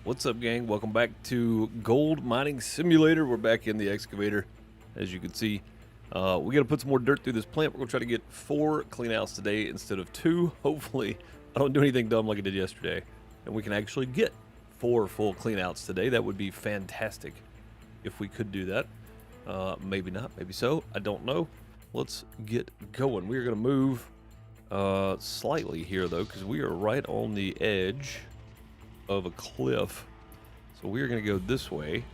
What's up, gang? Welcome back to Gold Mining Simulator. We're back in the excavator, as you can see. We got to put some more dirt through this plant. We're going to try to get 4 cleanouts today instead of 2. Hopefully, I don't do anything dumb like I did yesterday, and we can actually get 4 full cleanouts today. That would be fantastic if we could do that. Maybe not, maybe so. I don't know. Let's get going. We're going to move slightly here, though, because we are right on the edge of a cliff. So we're going to go this way.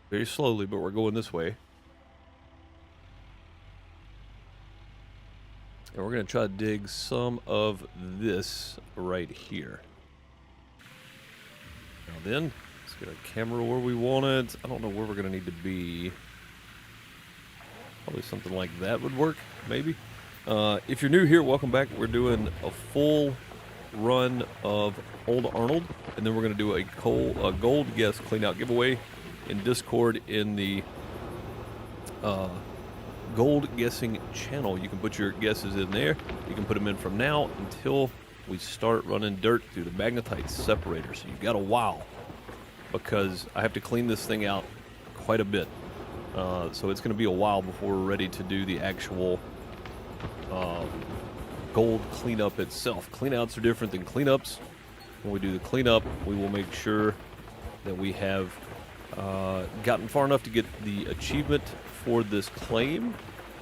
Very slowly, but we're going this way. And we're going to try to dig some of this right here. Now then, let's get our camera where we want it. I don't know where we're going to need to be. Probably something like that would work, maybe. If you're new here, welcome back. We're doing a full run of Old Arnold, and then we're going to do a gold guess cleanout giveaway in Discord in the gold guessing channel. You can put your guesses in there. You can put them in from now until we start running dirt through the magnetite separator. So you've got a while, because I have to clean this thing out quite a bit. So it's going to be a while before we're ready to do the actual gold cleanup itself. Cleanouts are different than cleanups. When we do the cleanup, we will make sure that we have gotten far enough to get the achievement for this claim,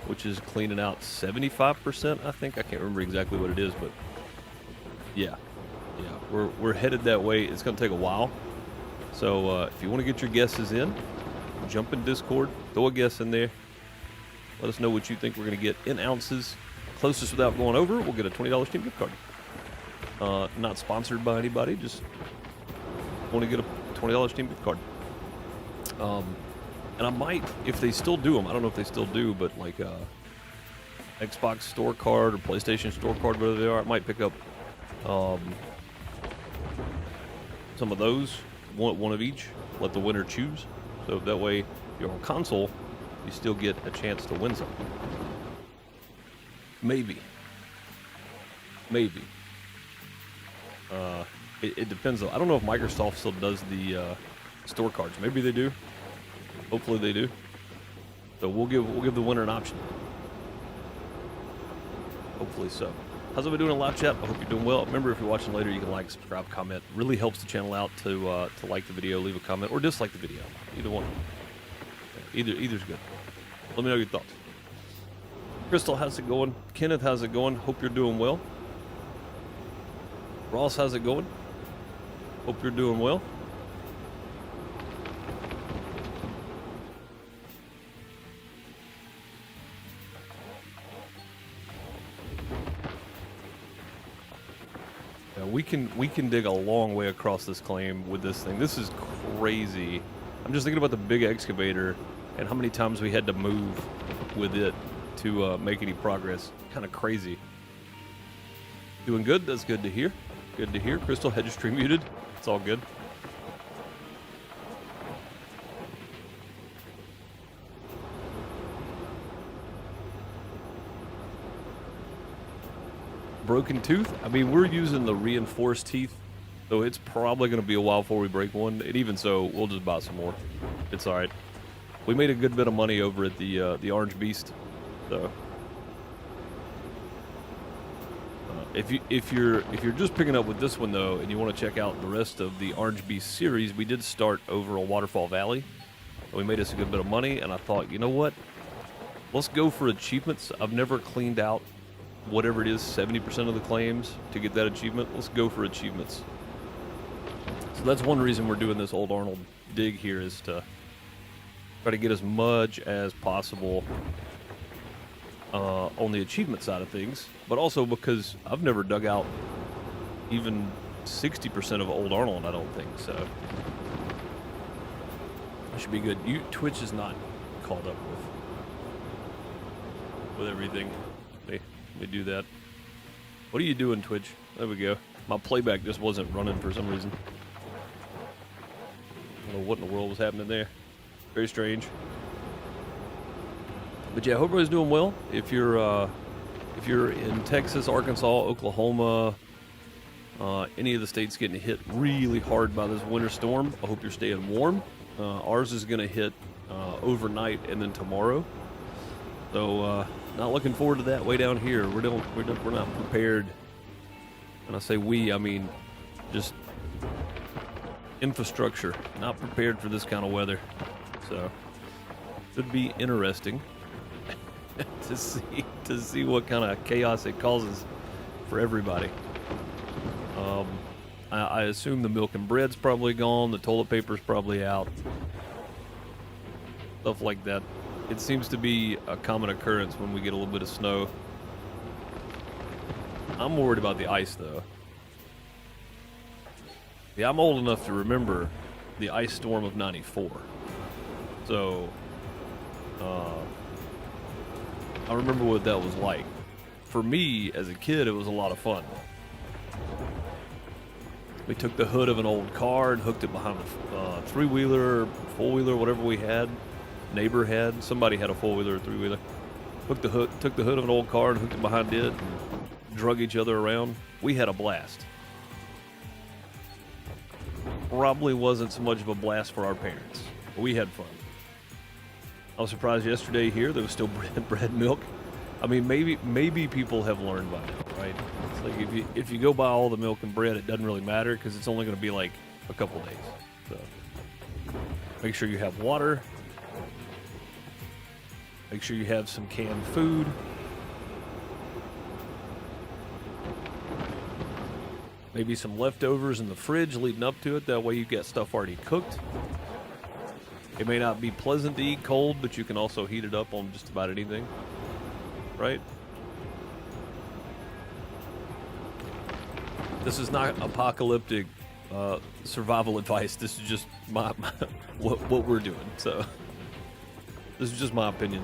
which is cleaning out 75%, I think. I can't remember exactly what it is, but yeah, we're headed that way. It's going to take a while. So if you want to get your guesses in, jump in Discord, throw a guess in there. Let us know what you think we're going to get in ounces. Closest without going over, we'll get a $20 Steam gift card. Not sponsored by anybody, just want to get a $20 Steam gift card. And I might, if they still do them, I don't know if they still do, but like Xbox store card or PlayStation store card, whatever they are, I might pick up some of those, one of each, let the winner choose. So that way, if you're on console, you still get a chance to win something. Maybe. It depends though. I don't know if Microsoft still does the store cards. Maybe they do. Hopefully they do. So we'll give the winner an option. Hopefully so. How's everybody doing in live chat? I hope you're doing well. Remember, if you're watching later, you can like, subscribe, comment. Really helps the channel out to like the video, leave a comment, or dislike the video. Either one. Either's good. Let me know your thoughts. Crystal, how's it going? Kenneth, how's it going? Hope you're doing well. Ross, how's it going? Hope you're doing well. Yeah, we can dig a long way across this claim with this thing. This is crazy. I'm just thinking about the big excavator and how many times we had to move with it to make any progress. Kind of crazy. Doing good? That's good to hear. Good to hear. Crystal, head stream muted. It's all good. Broken tooth? I mean, we're using the reinforced teeth, so it's probably going to be a while before we break one. And even so, we'll just buy some more. It's all right. We made a good bit of money over at the Orange Beast. So, if you're just picking up with this one though, and you want to check out the rest of the Orange Beast series, we did start over on Waterfall Valley. And we made us a good bit of money, and I thought, you know what? Let's go for achievements. I've never cleaned out whatever it is, 70% of the claims to get that achievement. Let's go for achievements. So that's one reason we're doing this Old Arnold dig here, is to try to get as much as possible on the achievement side of things, but also because I've never dug out even 60% of Old Arnold, I don't think, so that should be good. Twitch is not caught up with everything. Let me do that. What are you doing, Twitch? There we go. My playback just wasn't running for some reason. I don't know what in the world was happening there. Very strange. But yeah, hope everybody's doing well. If you're in Texas, Arkansas, Oklahoma, Any of the states getting hit really hard by this winter storm, I hope you're staying warm. Ours is going to hit overnight and then tomorrow. So not looking forward to that way down here. We're not prepared. And I say we, I mean just infrastructure, not prepared for this kind of weather. So should be interesting to see what kind of chaos it causes for everybody. I assume the milk and bread's probably gone, the toilet paper's probably out, stuff like that. It seems to be a common occurrence when we get a little bit of snow. I'm worried about the ice, though. Yeah, I'm old enough to remember the ice storm of '94. So, I remember what that was like. For me, as a kid, it was a lot of fun. We took the hood of an old car and hooked it behind a three-wheeler, four-wheeler, whatever we had. Neighbor had. Somebody had a four-wheeler or three-wheeler. Took the hood of an old car and hooked it behind it and drug each other around. We had a blast. Probably wasn't so much of a blast for our parents, but we had fun. I was surprised yesterday here there was still bread and milk. I mean, maybe people have learned by now, right? It's like if you go buy all the milk and bread, it doesn't really matter because it's only going to be like a couple days. So make sure you have water. Make sure you have some canned food. Maybe some leftovers in the fridge leading up to it. That way you get stuff already cooked. It may not be pleasant to eat cold, but you can also heat it up on just about anything. Right? This is not apocalyptic survival advice. This is just my what we're doing. So this is just my opinion.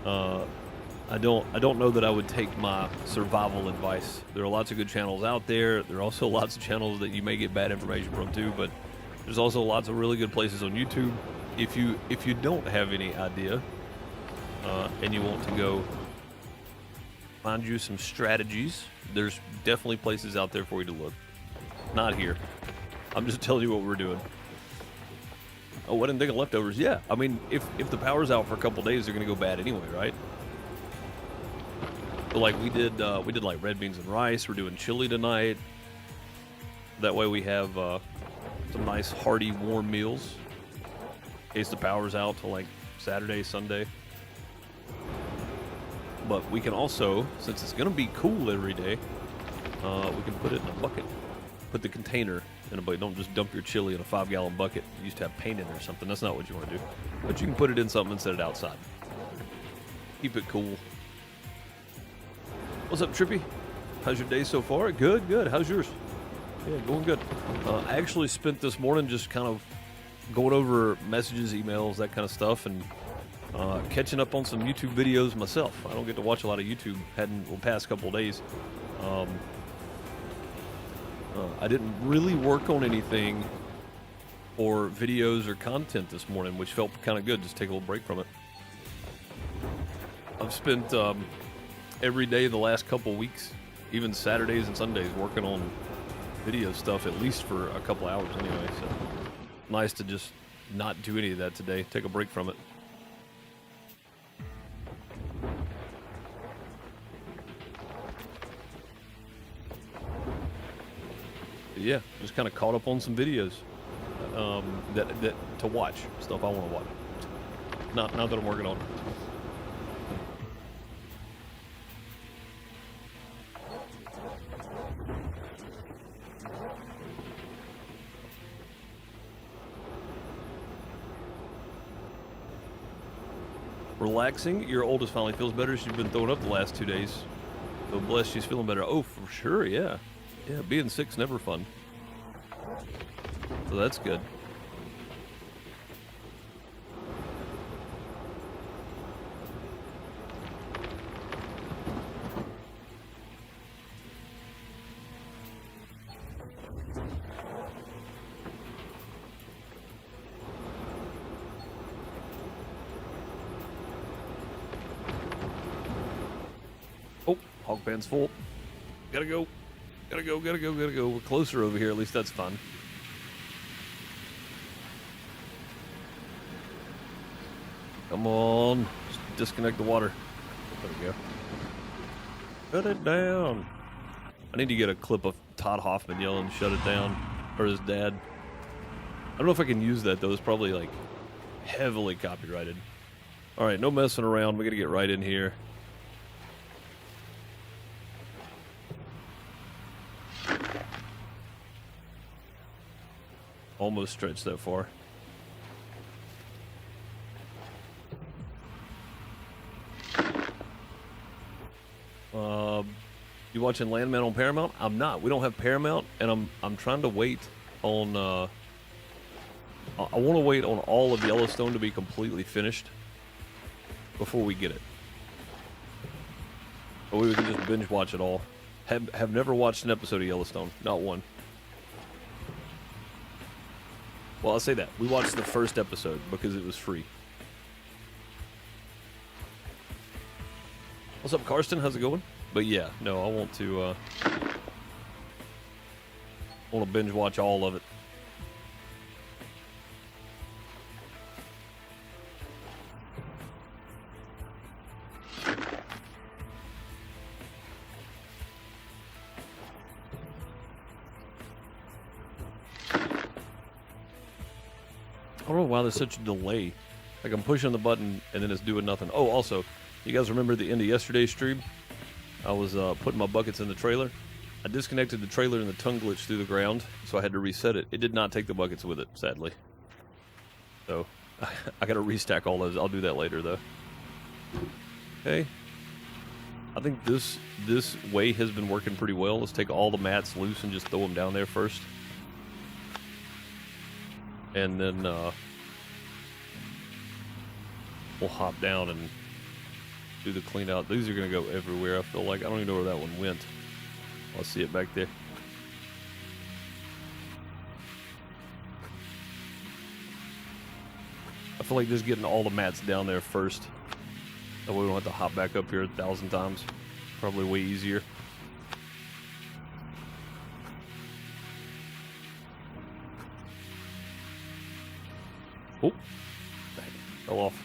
I don't know that I would take my survival advice. There are lots of good channels out there. There are also lots of channels that you may get bad information from too, but there's also lots of really good places on YouTube. If you don't have any idea and you want to go find you some strategies, there's definitely places out there for you to look. Not here. I'm just telling you what we're doing. Oh, I didn't think of leftovers. Yeah, I mean, if the power's out for a couple days, they're gonna go bad anyway, right? So like we did like red beans and rice. We're doing chili tonight. That way we have some nice hearty warm meals in case the power's out till like Saturday, Sunday. But we can also, since it's gonna be cool every day, we can put it in a bucket. Put the container in a bucket. Don't just dump your chili in a 5-gallon bucket. You used to have paint in it or something. That's not what you want to do. But you can put it in something and set it outside. Keep it cool. What's up, Trippy? How's your day so far? Good, good. How's yours? Yeah, going good. I actually spent this morning just kind of going over messages, emails, that kind of stuff, and catching up on some YouTube videos myself. I don't get to watch a lot of YouTube. Hadn't the past couple of days. I didn't really work on anything or videos or content this morning, which felt kind of good. Just take a little break from it. I've spent every day the last couple weeks, even Saturdays and Sundays, working on video stuff at least for a couple hours anyway. So nice to just not do any of that today. Take a break from it. Yeah, just kind of caught up on some videos that to watch, stuff I want to watch. Not that I'm working on. Relaxing. Your oldest finally feels better. She's been throwing up the last 2 days. So blessed she's feeling better. Oh, for sure, yeah. Yeah, being sick's never fun. So that's good. Oh, hog pan's full. Gotta go. Gotta go, gotta go, gotta go. We're closer over here. At least that's fun. Come on. Just disconnect the water. There we go. Shut it down. I need to get a clip of Todd Hoffman yelling, shut it down. Or his dad. I don't know if I can use that, though. It's probably, like, heavily copyrighted. Alright, no messing around. We gotta get right in here. Almost stretched that far. You watching Landman on Paramount? I'm not. We don't have Paramount, and I'm trying to wait on. I want to wait on all of Yellowstone to be completely finished before we get it. But we can just binge watch it all. Have never watched an episode of Yellowstone, not one. Well, I'll say that we watched the first episode because it was free. What's up, Karsten? How's it going? But yeah, no, I want to binge watch all of it. I don't know why there's such a delay. Like, I'm pushing the button and then it's doing nothing. Oh, also, you guys remember the end of yesterday's stream? I was putting my buckets in the trailer. I disconnected the trailer and the tongue glitched through the ground, so I had to reset it. It did not take the buckets with it, sadly. So, I gotta restack all those. I'll do that later, though. Okay. I think this way has been working pretty well. Let's take all the mats loose and just throw them down there first. And then we'll hop down and do the clean out. These are going to go everywhere, I feel like. I don't even know where that one went. I'll see it back there. I feel like just getting all the mats down there first. That way we don't have to hop back up here 1,000 times. Probably way easier. Oh, dang, fell off.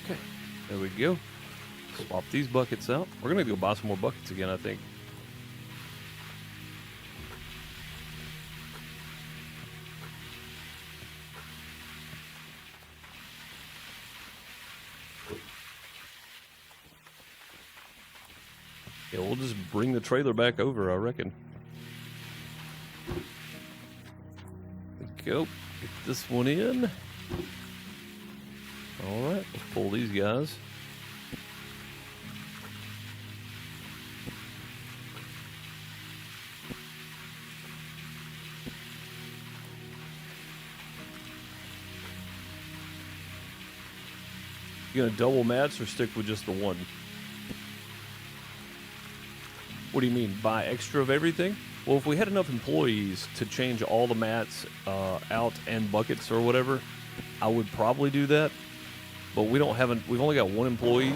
Okay, there we go. Swap these buckets out. We're gonna go buy some more buckets again, I think. Yeah, we'll just bring the trailer back over, I reckon. There we go. Get this one in. Alright, let's pull these guys. You gonna double mats or stick with just the one? What do you mean, buy extra of everything? Well, if we had enough employees to change all the mats out and buckets or whatever, I would probably do that. But we don't have we've only got one employee,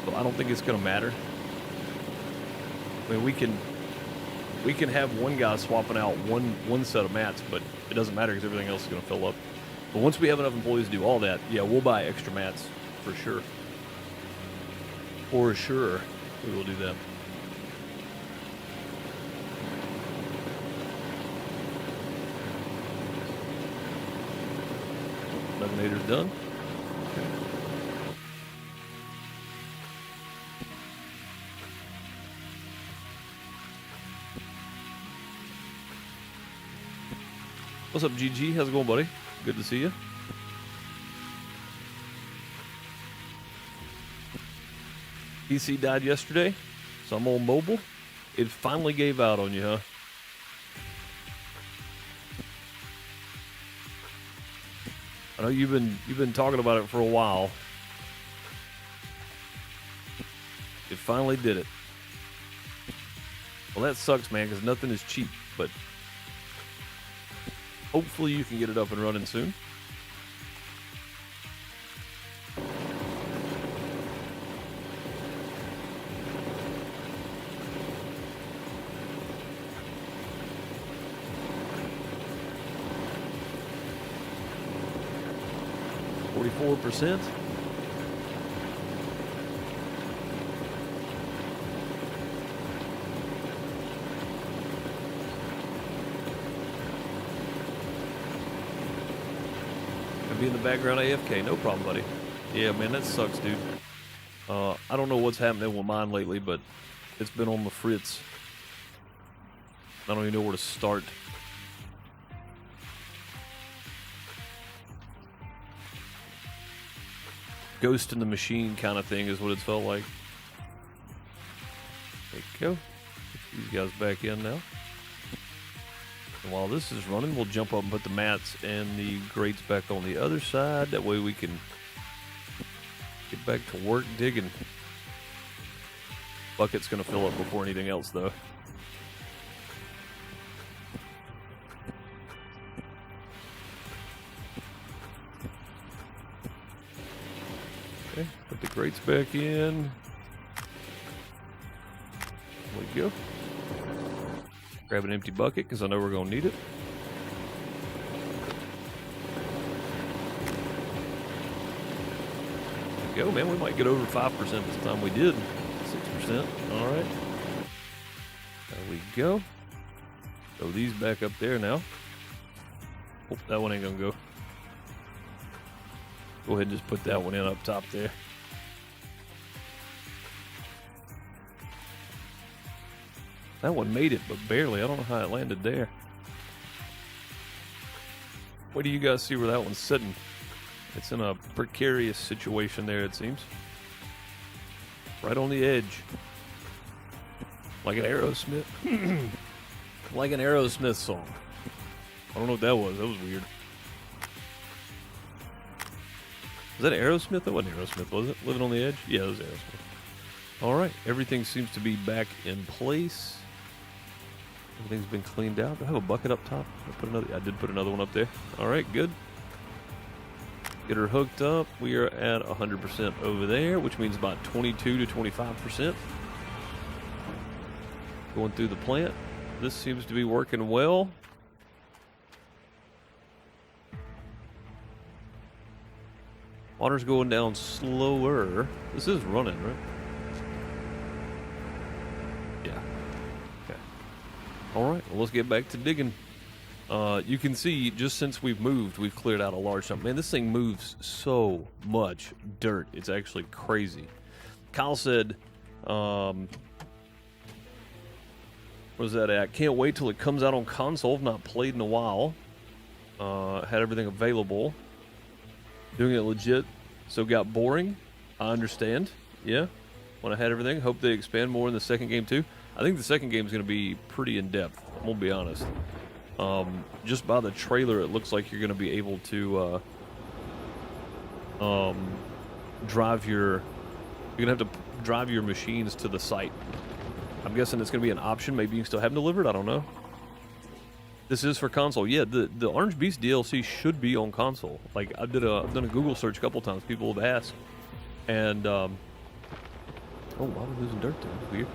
so I don't think it's gonna matter. I mean, we can have one guy swapping out one set of mats, but it doesn't matter because everything else is gonna fill up. But once we have enough employees to do all that, yeah, we'll buy extra mats for sure. For sure, we will do that. Lemonator's done. Okay. What's up, GG? How's it going, buddy? Good to see you. PC died yesterday, so I'm on mobile. It finally gave out on you, huh? I know you've been talking about it for a while. It finally did it. Well, that sucks, man, because nothing is cheap, but hopefully you can get it up and running soon. %. Be in the background AFK, no problem, buddy. Yeah, man, that sucks, dude. I don't know what's happening with mine lately, but it's been on the fritz. I don't even know where to start. Ghost in the machine kind of thing is what it's felt like. There you go. Get these guys back in now. And while this is running, we'll jump up and put the mats and the grates back on the other side. That way we can get back to work digging. Bucket's going to fill up before anything else, though. Okay, put the grates back in. There we go. Grab an empty bucket because I know we're going to need it. There we go, man. We might get over 5% this time. We did 6%. All right. There we go. Throw these back up there now. Oh, that one ain't going to go. Go ahead and just put that one in up top there. That one made it, but barely. I don't know how it landed there. Where do you guys see where that one's sitting? It's in a precarious situation there, it seems. Right on the edge. Like an Aerosmith. Like an Aerosmith song. I don't know what that was. That was weird. Was that Aerosmith? That wasn't Aerosmith, was it? Living on the Edge? Yeah, it was Aerosmith. All right. Everything seems to be back in place. Everything's been cleaned out. Do I have a bucket up top? I did put another one up there. All right, good. Get her hooked up. We are at 100% over there, which means about 22 to 25%. Going through the plant. This seems to be working well. Water's going down slower. This is running, right? Yeah. Okay. All right, well, let's get back to digging. You can see, just since we've moved, we've cleared out a large chunk. Man, this thing moves so much dirt. It's actually crazy. Kyle said, where's that at? Can't wait till it comes out on console. I've not played in a while. Had everything available. Doing it legit, so got boring. I understand. Yeah, when I had everything. Hope they expand more in the second game too. I think the second game is going to be pretty in depth. I'm gonna be honest. Just by the trailer, it looks like you're going to be able to drive your. You're going to have to drive your machines to the site. I'm guessing it's going to be an option. Maybe you can still have them delivered. I don't know. This is for console. Yeah, the Orange Beast DLC should be on console. Like, I've done a Google search a couple times. People have asked. And, oh, why are we losing dirt there? That's weird.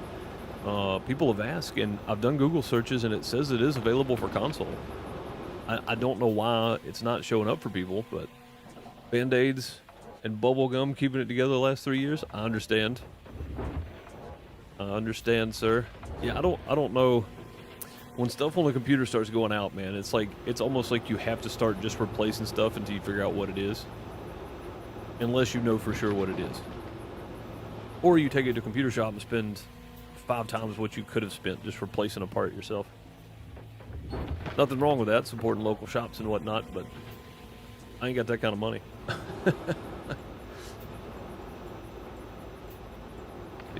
People have asked, and I've done Google searches, and it says it is available for console. I don't know why it's not showing up for people, but Band-Aids and bubblegum keeping it together the last 3 years, I understand. I understand, sir. Yeah, I don't know. When stuff on the computer starts going out, man, it's almost like you have to start just replacing stuff until you figure out what it is. Unless you know for sure what it is. Or you take it to a computer shop and spend 5 times what you could have spent just replacing a part yourself. Nothing wrong with that, supporting local shops and whatnot, but I ain't got that kind of money.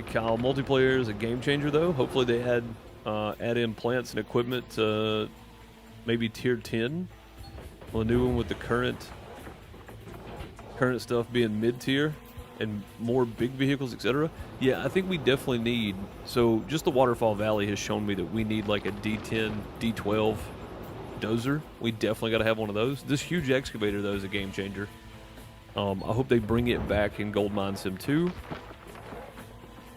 Kyle, multiplayer is a game changer, though. Hopefully they add in plants and equipment to maybe tier 10. Well, a new one with the current stuff being mid-tier. and more big vehicles, etc. Yeah, I think we definitely need. So just the Waterfall Valley has shown me that we need like a D10, D12 dozer. We definitely got to have one of those. This huge excavator though is a game changer. I hope they bring it back in Gold Mine Sim 2.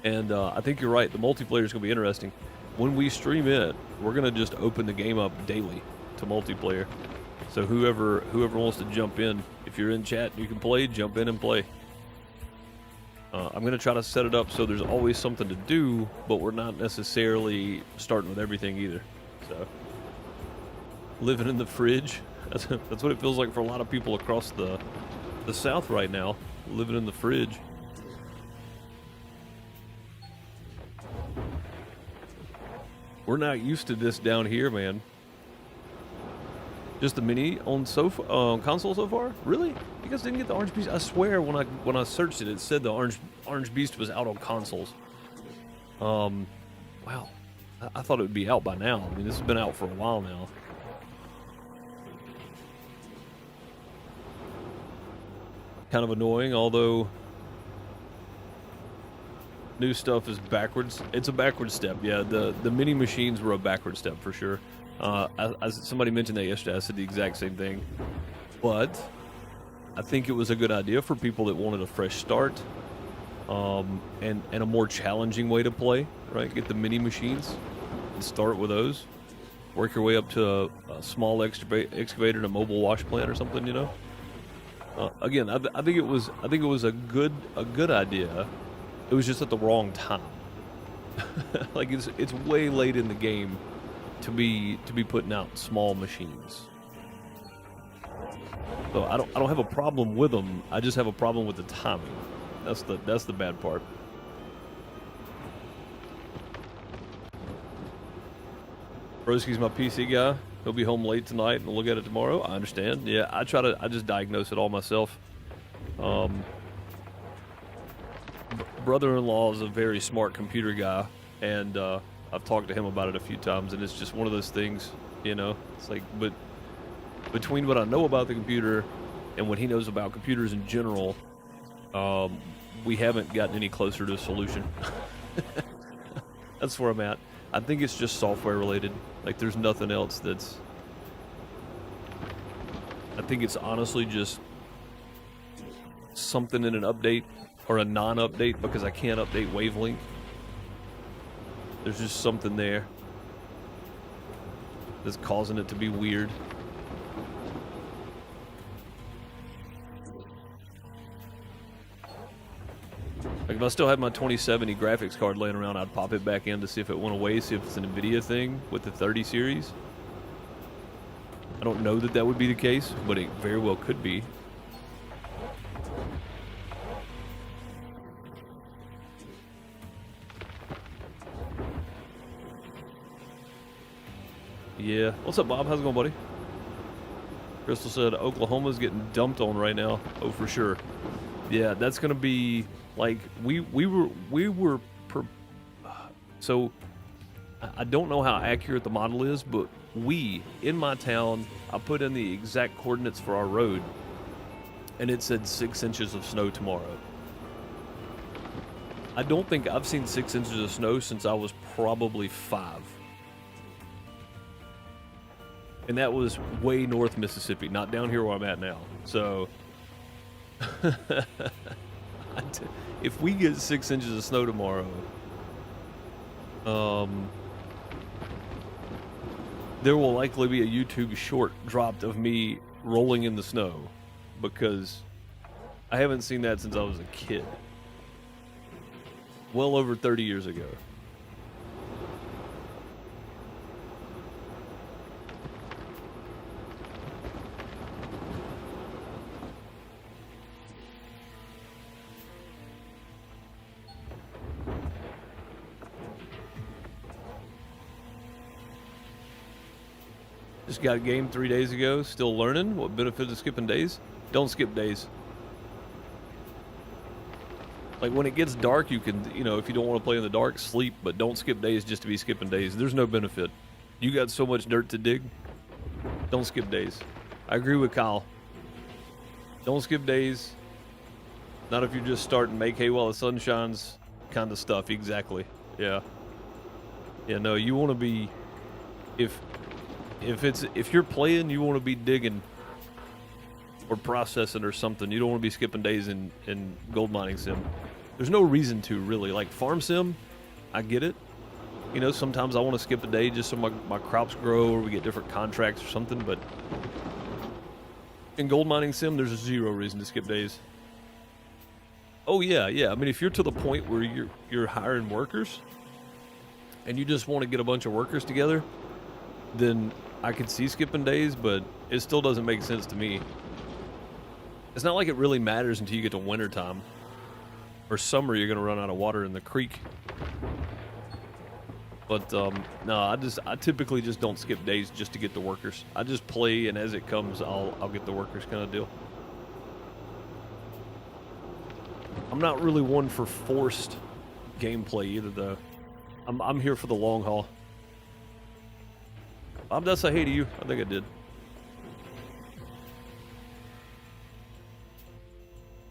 And I think you're right. The multiplayer is going to be interesting. When we stream it, we're going to just open the game up daily to multiplayer. So whoever wants to jump in, if you're in chat, you can play. Jump in and play. I'm going to try to set it up so there's always something to do, but we're not necessarily starting with everything either. So living in the fridge. That's what it feels like for a lot of people across the South right now. Living in the fridge. We're not used to this down here, man. Just the mini on console so far? Really? You guys didn't get the Orange Beast? I swear when I searched it, it said the Orange Beast was out on consoles. Wow. I thought it would be out by now. I mean, this has been out for a while now. Kind of annoying, although new stuff is backwards. It's a backward step, yeah. The mini machines were a backward step for sure. Somebody mentioned that yesterday. I said the exact same thing. But I think it was a good idea for people that wanted a fresh start, and a more challenging way to play. Right, get the mini machines and start with those. Work your way up to a small excavator and a mobile wash plant or something. You know. Again, I think it was a good idea. It was just at the wrong time. Like it's way late in the game to be putting out small machines. So I don't have a problem with them. I just have a problem with the timing. That's the bad part. Broski's my PC guy. He'll be home late tonight and we'll look at it tomorrow. I understand. Yeah, I just diagnose it all myself. Brother-in-law is a very smart computer guy, and I've talked to him about it a few times, and it's just one of those things, you know. It's like, but between what I know about the computer and what he knows about computers in general, we haven't gotten any closer to a solution. That's where I'm at. I think it's just software related. Like, there's nothing else that's... I think it's honestly just something in an update or a non-update, because I can't update Wavelength. There's just something there that's causing it to be weird. Like, if I still had my 2070 graphics card laying around, I'd pop it back in to see if it went away, see if it's an NVIDIA thing with the 30 series. I don't know that would be the case, but it very well could be. Yeah. What's up, Bob? How's it going, buddy? Crystal said Oklahoma's getting dumped on right now. Oh, for sure. Yeah, that's gonna be like so I don't know how accurate the model is, but in my town, I put in the exact coordinates for our road, and it said 6 inches of snow tomorrow. I don't think I've seen 6 inches of snow since I was probably 5. And that was way north Mississippi, not down here where I'm at now. So, if we get 6 inches of snow tomorrow, there will likely be a YouTube short dropped of me rolling in the snow, because I haven't seen that since I was a kid. Well over 30 years ago. Just got a game 3 days ago, still learning. What benefit of skipping days? Don't skip days. Like, when it gets dark, you can, if you don't want to play in the dark, sleep, but don't skip days just to be skipping days. There's no benefit. You got so much dirt to dig. Don't skip days. I agree with Kyle. Don't skip days. Not if you're just starting make hay while the sun shines kind of stuff. Exactly. Yeah. Yeah, no, you want to be, if you're playing, you want to be digging or processing or something. You don't want to be skipping days in gold mining sim. There's no reason to, really. Like farm sim, I get it. You know, sometimes I want to skip a day just so my crops grow or we get different contracts or something, but in gold mining sim, there's zero reason to skip days. Oh yeah, yeah. I mean, if you're to the point where you're hiring workers and you just want to get a bunch of workers together, then I could see skipping days, but it still doesn't make sense to me. It's not like it really matters until you get to winter time or summer. You're going to run out of water in the creek. But no, I typically just don't skip days just to get the workers. I just play, and as it comes, I'll get the workers kind of deal. I'm not really one for forced gameplay either, though. I'm here for the long haul. Did I say hey to you? I think I did.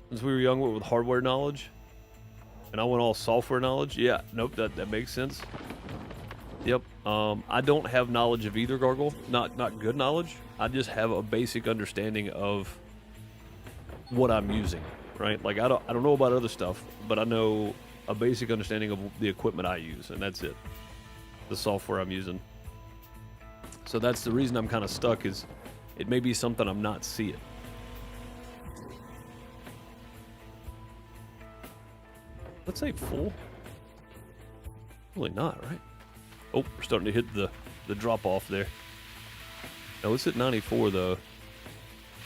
Since we were young, with hardware knowledge, and I went all software knowledge. Yeah, nope, that makes sense. Yep. I don't have knowledge of either, Gargle. Not good knowledge. I just have a basic understanding of what I'm using, right? Like I don't know about other stuff, but I know a basic understanding of the equipment I use, and that's it. The software I'm using. So that's the reason I'm kind of stuck, is it may be something I'm not seeing. Let's say full. Really not, right? Oh, we're starting to hit the drop off there. Now it's at 94 though.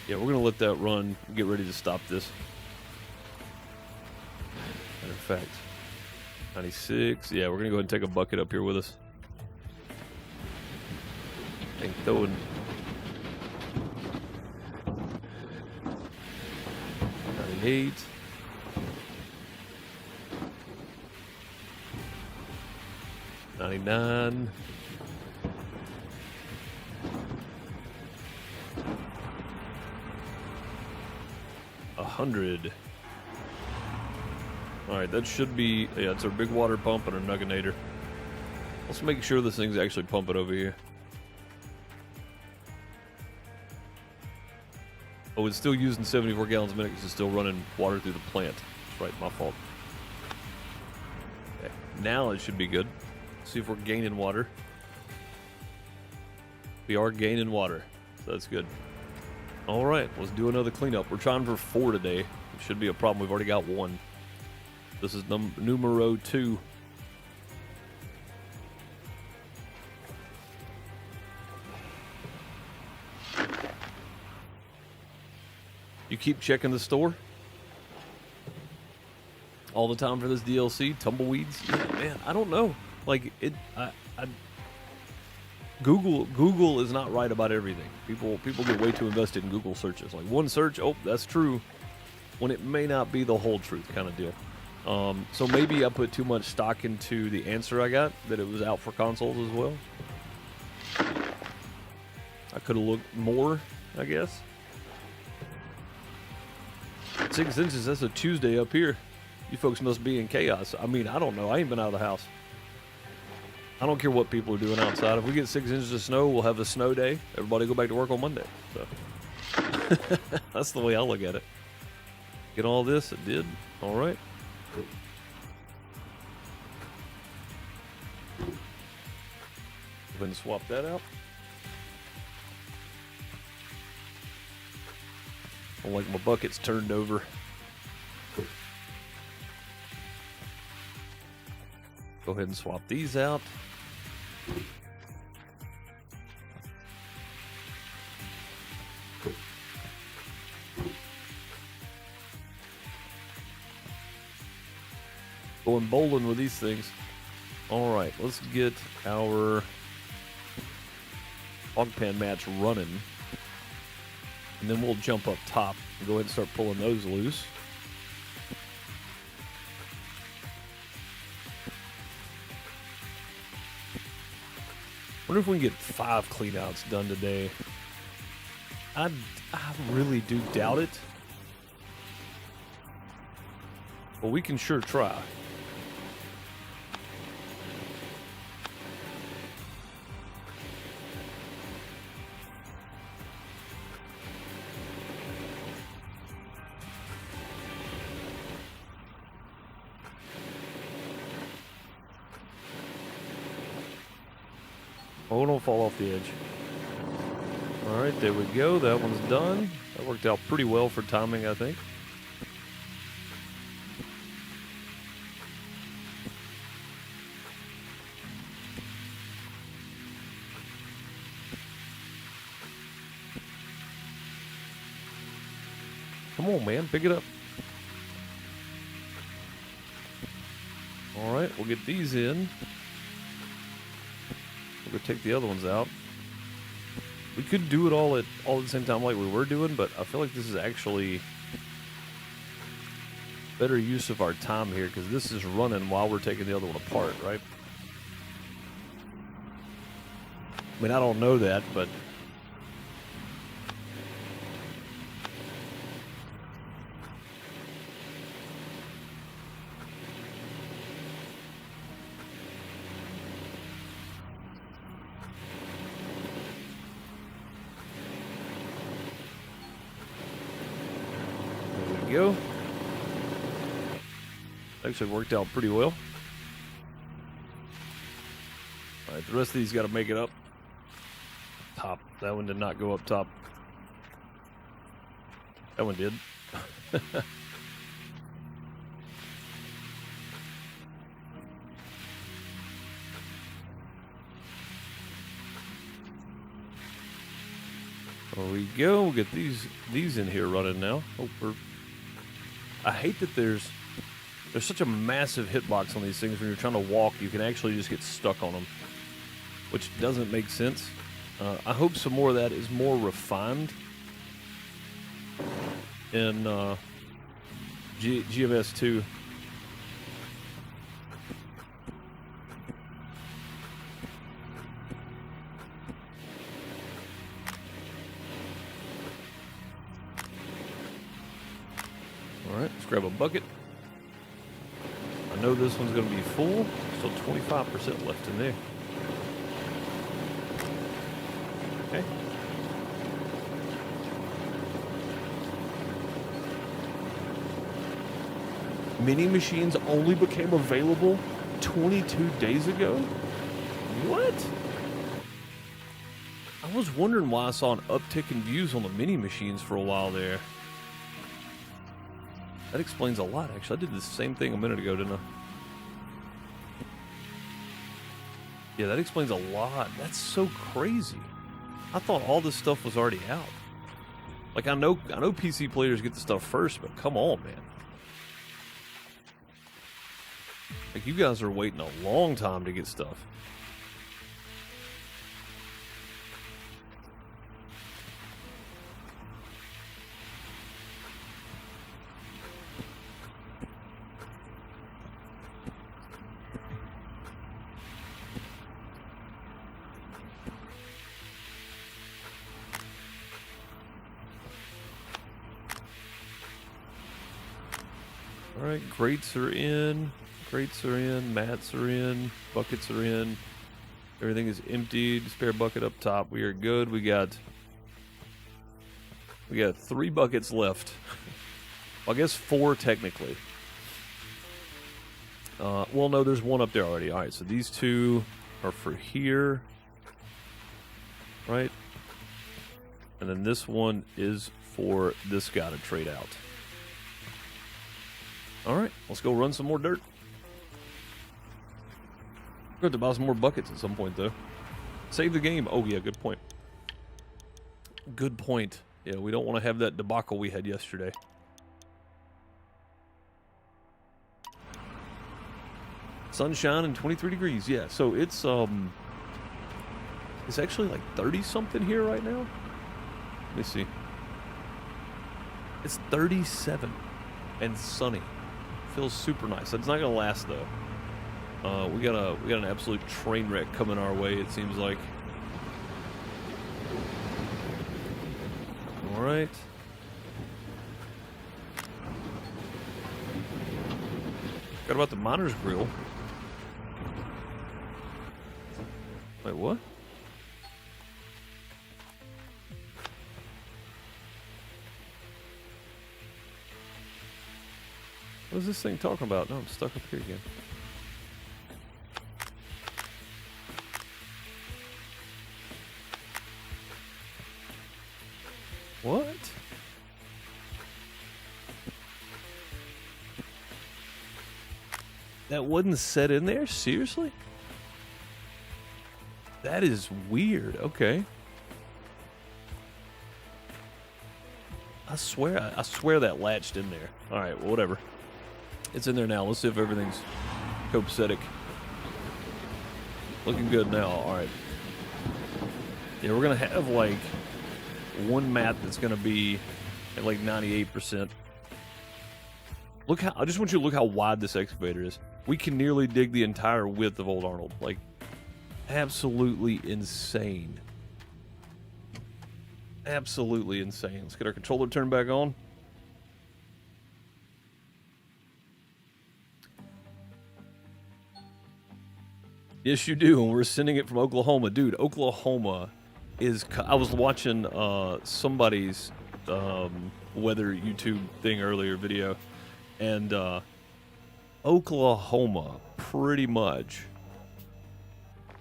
Yeah, we're gonna let that run. Get ready to stop this. Matter of fact, 96. Yeah, we're gonna go ahead and take a bucket up here with us. And throwing 98. $99. $100. Alright, that should be... Yeah, it's our big water pump and our nugginator. Let's make sure this thing's actually pumping over here. Oh, it's still using 74 gallons a minute because it's still running water through the plant. That's right, my fault. Okay, now it should be good. See if we're gaining water. We are gaining water, so that's good. All right, let's do another cleanup. We're trying for 4 today. It should be a problem. We've already got 1. This is numero 2. You keep checking the store all the time for this DLC, tumbleweeds. Yeah, man, I don't know. Like it, Google is not right about everything. People get way too invested in Google searches. Like one search, oh, that's true, when it may not be the whole truth, kind of deal. So maybe I put too much stock into the answer I got, that it was out for consoles as well. I could have looked more, I guess. 6 inches, that's a Tuesday up here. You folks must be in chaos. I mean, I don't know. I ain't been out of the house. I don't care what people are doing outside. If we get 6 inches of snow, we'll have a snow day. Everybody go back to work on Monday. So that's the way I look at it. Get all this? It did. All right. Go ahead and swap that out. I like my buckets turned over. Go ahead and swap these out. Going bowling with these things. All right, let's get our hog pan mats running. And then we'll jump up top and go ahead and start pulling those loose. Wonder if we can get 5 cleanouts done today. I really do doubt it. but we can sure try. Oh, don't fall off the edge. All right, there we go. That one's done. That worked out pretty well for timing, I think. Come on, man. Pick it up. All right, we'll get these in. We're going to take the other ones out. We could do it all at the same time like we were doing, but I feel like this is actually better use of our time here because this is running while we're taking the other one apart, right? I mean, I don't know that, but go. Actually worked out pretty well. All right, the rest of these got to make it up top. That one did not go up top. That one did. There we go. We'll get these in here running now. Oh, I hate that there's such a massive hitbox on these things. When you're trying to walk, you can actually just get stuck on them, which doesn't make sense. I hope some more of that is more refined in GMS 2. Alright, let's grab a bucket. I know this one's going to be full. Still 25% left in there. Okay. Mini machines only became available 22 days ago? What? I was wondering why I saw an uptick in views on the mini machines for a while there. That explains a lot, actually. I did the same thing a minute ago, didn't I? Yeah, that explains a lot. That's so crazy. I thought all this stuff was already out. Like, I know PC players get the stuff first, but come on, man. Like, you guys are waiting a long time to get stuff. All right, grates are in, mats are in, buckets are in. Everything is emptied. Spare bucket up top. We are good. We got 3 buckets left. Well, I guess 4 technically. Well, no, there's one up there already. All right, so these 2 are for here, right? And then this one is for this guy to trade out. All right, let's go run some more dirt. We're going to buy some more buckets at some point, though. Save the game. Oh, yeah, good point. Good point. Yeah, we don't want to have that debacle we had yesterday. Sunshine and 23 degrees. Yeah, so it's actually like 30-something here right now. Let me see. It's 37 and sunny. Feels super nice. It's not gonna last though. We got an absolute train wreck coming our way. It seems like. All right. Forgot about the miner's grill. Wait, what? What is this thing talking about? No, I'm stuck up here again. What? That wasn't set in there? Seriously? That is weird. Okay. I swear that latched in there. All right, well, whatever. It's in there now. Let's see if everything's copacetic. Looking good now. All right. Yeah, we're going to have, like, one mat that's going to be at, like, 98%. Look how... I just want you to look how wide this excavator is. We can nearly dig the entire width of Old Arnold. Like, absolutely insane. Absolutely insane. Let's get our controller turned back on. Yes, you do, and we're sending it from Oklahoma. Dude, Oklahoma is... I was watching somebody's weather YouTube thing earlier, video, and Oklahoma pretty much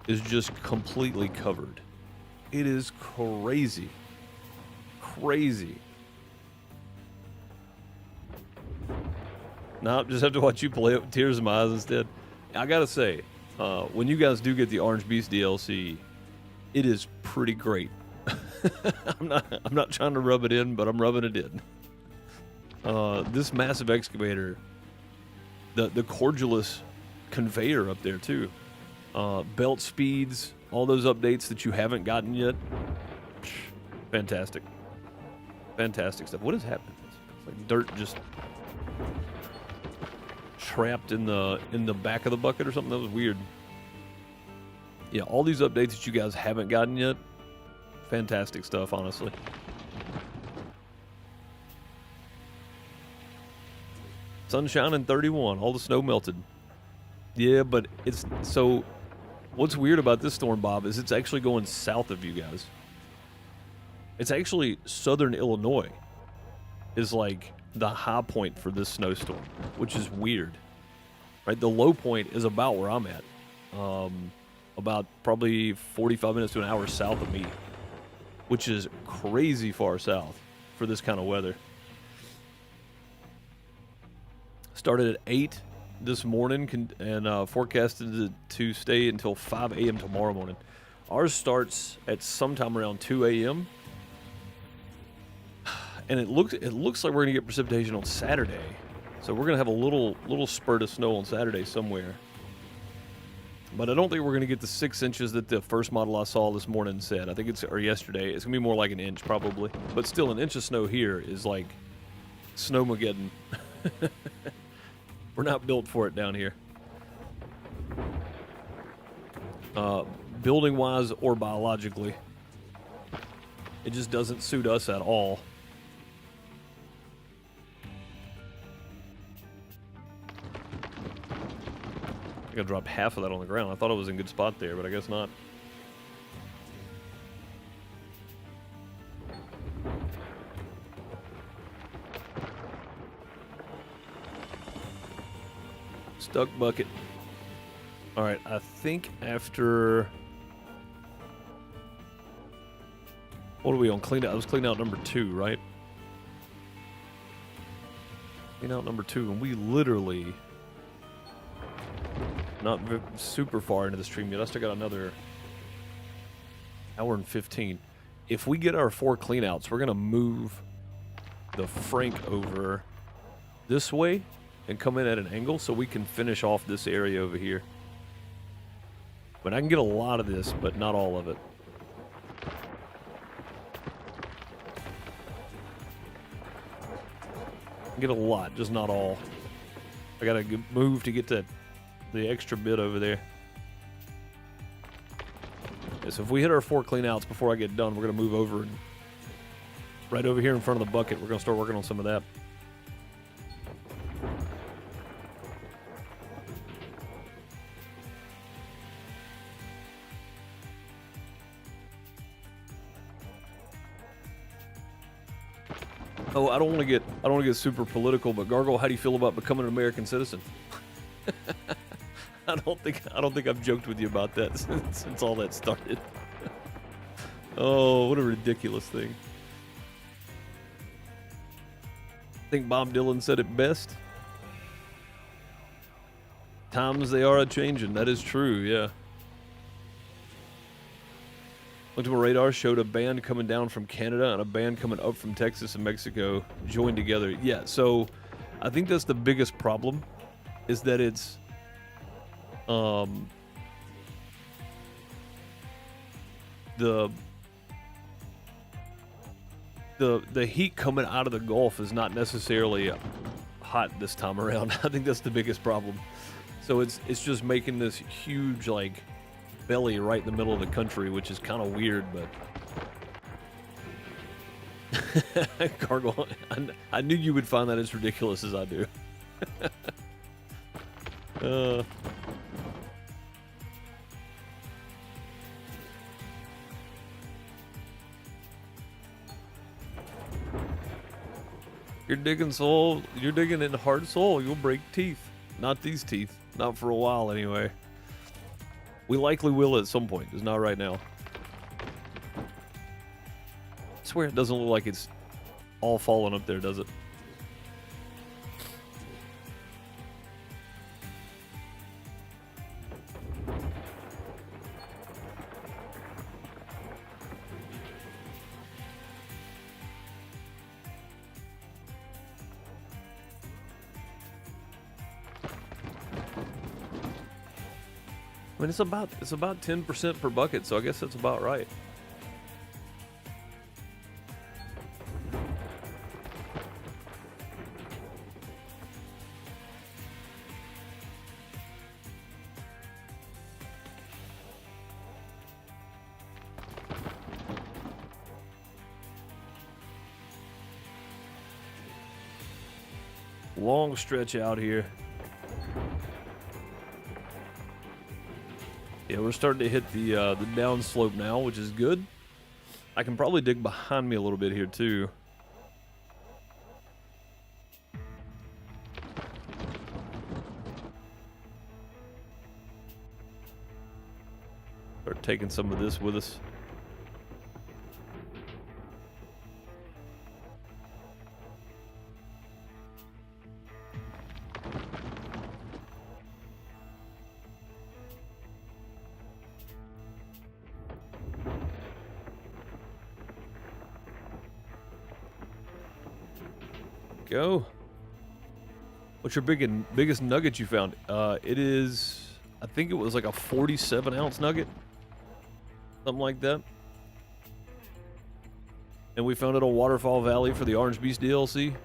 is just completely covered. It is crazy. Crazy. No, just have to watch you play it with tears in my eyes instead. I gotta say, when you guys do get the Orange Beast DLC, it is pretty great. I'm not trying to rub it in, but I'm rubbing it in. This massive excavator, the Cordylus conveyor up there too, belt speeds, all those updates that you haven't gotten yet. Fantastic. Fantastic stuff. What has happened? It's like dirt just trapped in the back of the bucket or something. That was weird. Yeah, all these updates that you guys haven't gotten yet, fantastic stuff, honestly. Sunshine and 31, all the snow melted. Yeah, but it's so... What's weird about this storm, Bob, is it's actually going south of you guys. It's actually southern Illinois is like the high point for this snowstorm, which is weird. Right, the low point is about where I'm at. About probably 45 minutes to an hour south of me, which is crazy far south for this kind of weather. Started at 8 this morning and forecasted to stay until 5 a.m. tomorrow morning. Ours starts at sometime around 2 a.m. And it looks like we're gonna get precipitation on Saturday, so we're gonna have a little spurt of snow on Saturday somewhere. But I don't think we're gonna get the 6 inches that the first model I saw this morning said. I think or yesterday. It's gonna be more like an inch probably, but still an inch of snow here is like snowmageddon. We're not built for it down here. Building wise or biologically, it just doesn't suit us at all. I gotta drop half of that on the ground. I thought it was in a good spot there, but I guess not. Stuck bucket. All right, I think after... What are we on? Clean out. I was clean out number 2, right? Clean out number 2, and we literally... Not super far into the stream yet. I still got another hour and 15. If we get our 4 cleanouts, we're going to move the Frank over this way and come in at an angle so we can finish off this area over here. But I can get a lot of this, but not all of it. I can get a lot, just not all. I got to move to get to the extra bit over there. Yeah, so if we hit our 4 cleanouts before I get done, we're going to move over and right over here in front of the bucket. We're going to start working on some of that. Oh, I don't want to get super political, but Gargle, how do you feel about becoming an American citizen? I don't think I've joked with you about that since all that started. Oh, what a ridiculous thing. I think Bob Dylan said it best. Times they are a-changin'. That is true, yeah. Looked at my radar, showed a band coming down from Canada and a band coming up from Texas and Mexico joined together. Yeah, so I think that's the biggest problem, is that it's the heat coming out of the Gulf is not necessarily hot this time around. I think that's the biggest problem. So it's just making this huge like belly right in the middle of the country, which is kind of weird, but Gargle, I knew you would find that as ridiculous as I do. You're digging soil, you're digging in hard soil, you'll break teeth. Not these teeth. Not for a while, anyway. We likely will at some point, just not right now. I swear it doesn't look like it's all falling up there, does it? I mean, it's about 10% per bucket, so I guess that's about right. Long stretch out here. Yeah, we're starting to hit the downslope now, which is good. I can probably dig behind me a little bit here too. Start taking some of this with us. Go. What's your biggest nugget you found? It is, I think it was like a 47-ounce nugget, something like that. And we found it on Waterfall Valley for the Orange Beast DLC.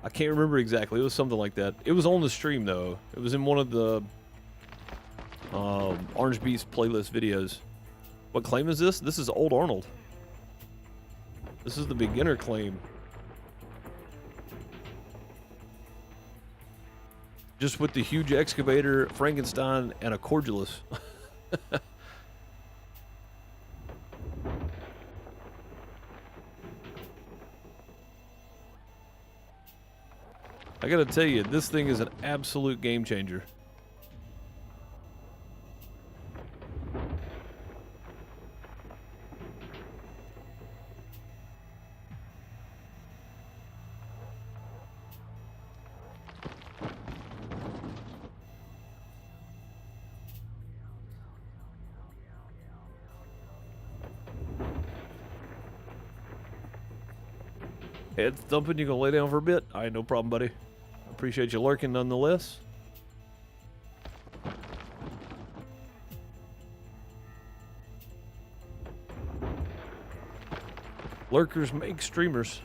I can't remember exactly. It was something like that. It was on the stream though. It was in one of the Orange Beast playlist videos. What claim is this? This is Old Arnold. This is the beginner claim. Just with the huge excavator, Frankenstein, and a Cordylus. I gotta tell you, this thing is an absolute game changer. Head's thumping, you gonna lay down for a bit? All right, no problem, buddy. Appreciate you lurking nonetheless. Lurkers make streamers.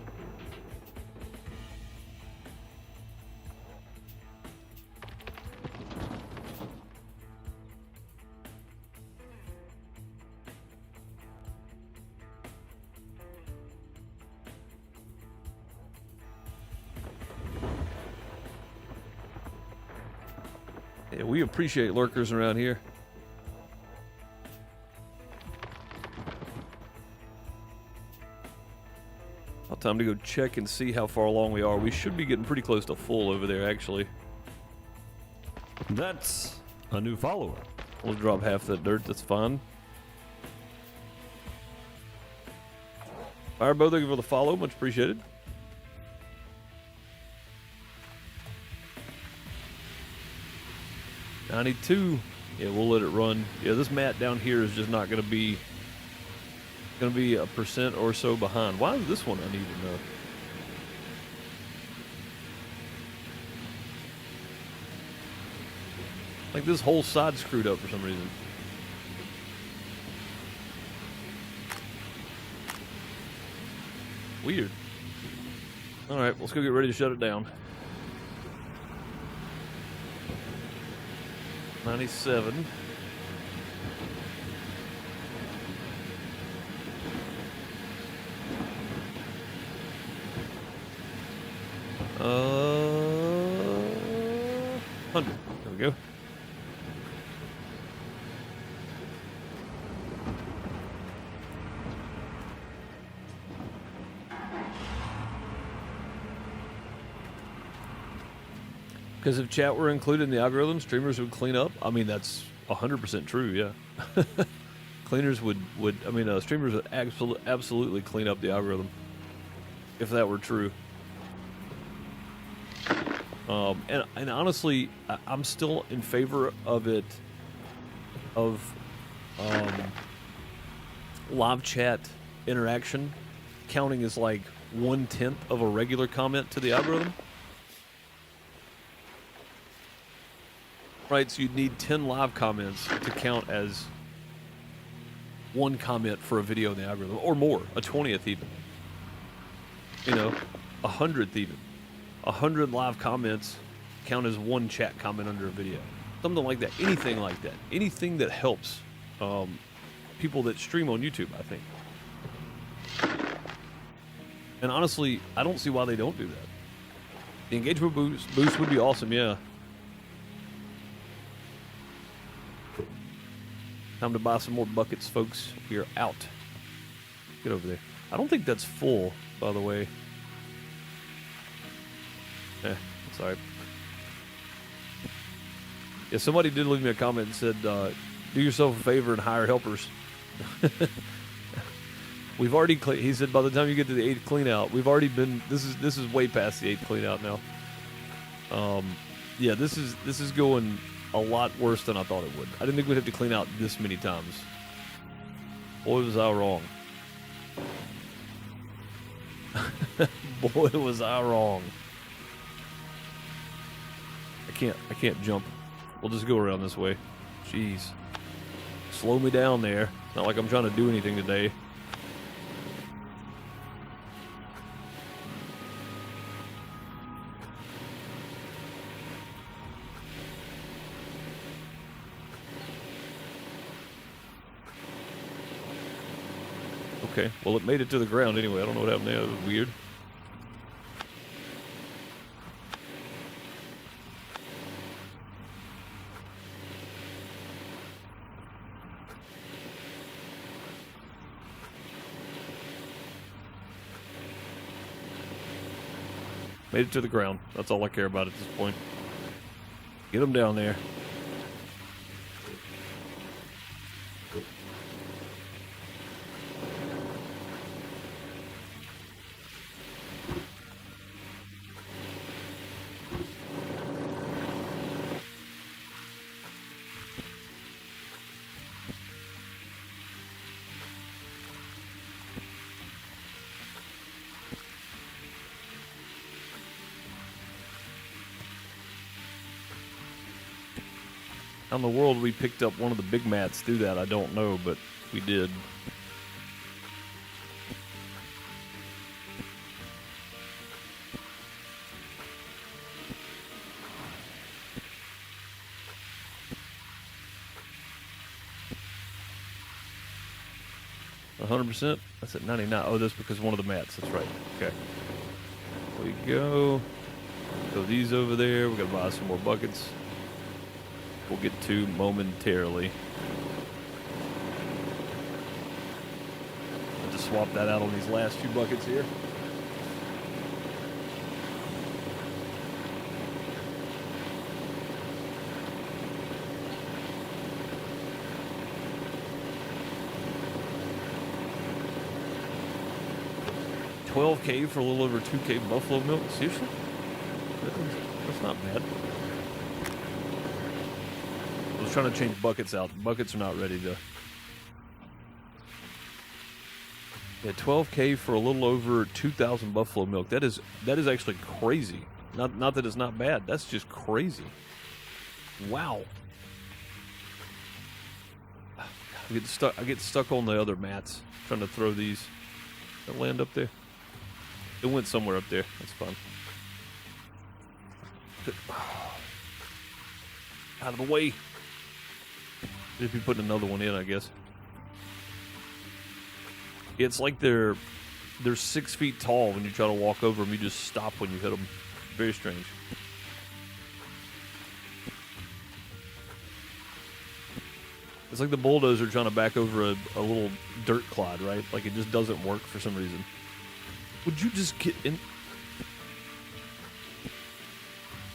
Yeah, we appreciate lurkers around here. About time to go check and see how far along we are. We should be getting pretty close to full over there, actually. That's a new follower. We'll drop half that dirt, that's fine. Firebow, thank you for the follow, much appreciated. $92. Yeah, we'll let it run. Yeah, this mat down here is just not going to be a percent or so behind. Why is this one uneven though? Like this whole side screwed up for some reason. Weird. All right, let's go get ready to shut it down. 97. $100. There we go. Because if chat were included in the algorithm, streamers would clean up. I mean, that's 100% true, yeah. Streamers would absolutely clean up the algorithm if that were true. And honestly, I'm still in favor of it, live chat interaction counting as like 1/10 of a regular comment to the algorithm. Right, so you'd need 10 live comments to count as one comment for a video in the algorithm, or more, a 20th even. You know, 100th even. 100 live comments count as one chat comment under a video. Something like that, anything like that. Anything that helps people that stream on YouTube, I think. And honestly, I don't see why they don't do that. The engagement boost would be awesome, yeah. Time to buy some more buckets, folks. We are out. Get over there. I don't think that's full, by the way. It's all right. Yeah, somebody did leave me a comment and said, do yourself a favor and hire helpers. We've already cleaned. He said by the time you get to the 8th clean out, we've already been, this is way past the 8th clean out now. Yeah, this is going a lot worse than I thought it would. I didn't think we'd have to clean out this many times. Boy, was I wrong. Boy, was I wrong. I can't jump. We'll just go around this way. Jeez. Slow me down there. Not like I'm trying to do anything today. Okay, well it made it to the ground anyway. I don't know what happened there. It was weird. Made it to the ground. That's all I care about at this point. Get them down there. How in the world we picked up one of the big mats through that, I don't know, but we did. %? That's at 99. Oh, that's because one of the mats. That's right. Okay. There we go. Throw these over there. We gotta buy some more buckets. We'll get to momentarily. I'll just swap that out on these last few buckets here. 12K for a little over 2K buffalo milk. Seriously? That's not bad. I was trying to change buckets out. Buckets are not ready to. Yeah, 12K for a little over 2,000 buffalo milk. That is actually crazy. Not that it's not bad. That's just crazy. Wow. I get stuck on the other mats trying to throw these. Did it land up there? It went somewhere up there. That's fine. Out of the way. Just be putting another one in, I guess. It's like they're 6 feet tall when you try to walk over them. You just stop when you hit them. Very strange. It's like the bulldozer trying to back over a little dirt clod, right? Like it just doesn't work for some reason. Would you just get in?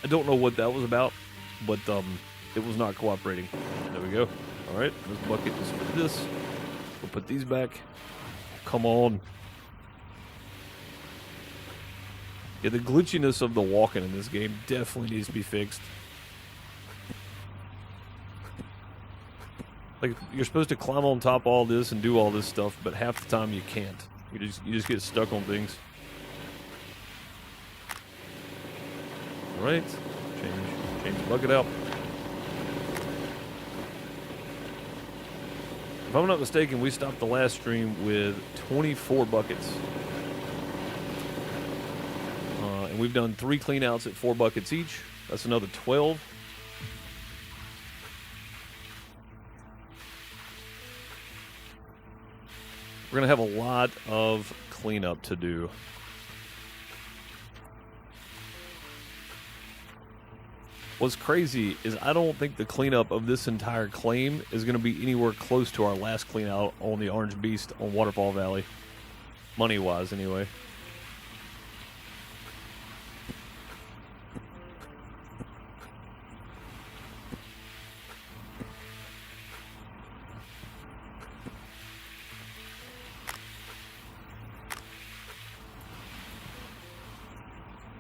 I don't know what that was about, but it was not cooperating. There we go. All right, this bucket is for this. We'll put these back. Come on. Yeah, the glitchiness of the walking in this game definitely needs to be fixed. Like, you're supposed to climb on top of all this and do all this stuff, but half the time you can't. You just get stuck on things. All right, change the bucket out. If I'm not mistaken, we stopped the last stream with 24 buckets. And we've done 3 cleanouts at 4 buckets each. That's another 12. We're going to have a lot of cleanup to do. What's crazy is I don't think the cleanup of this entire claim is going to be anywhere close to our last cleanout on the Orange Beast on Waterfall Valley. Money-wise, anyway.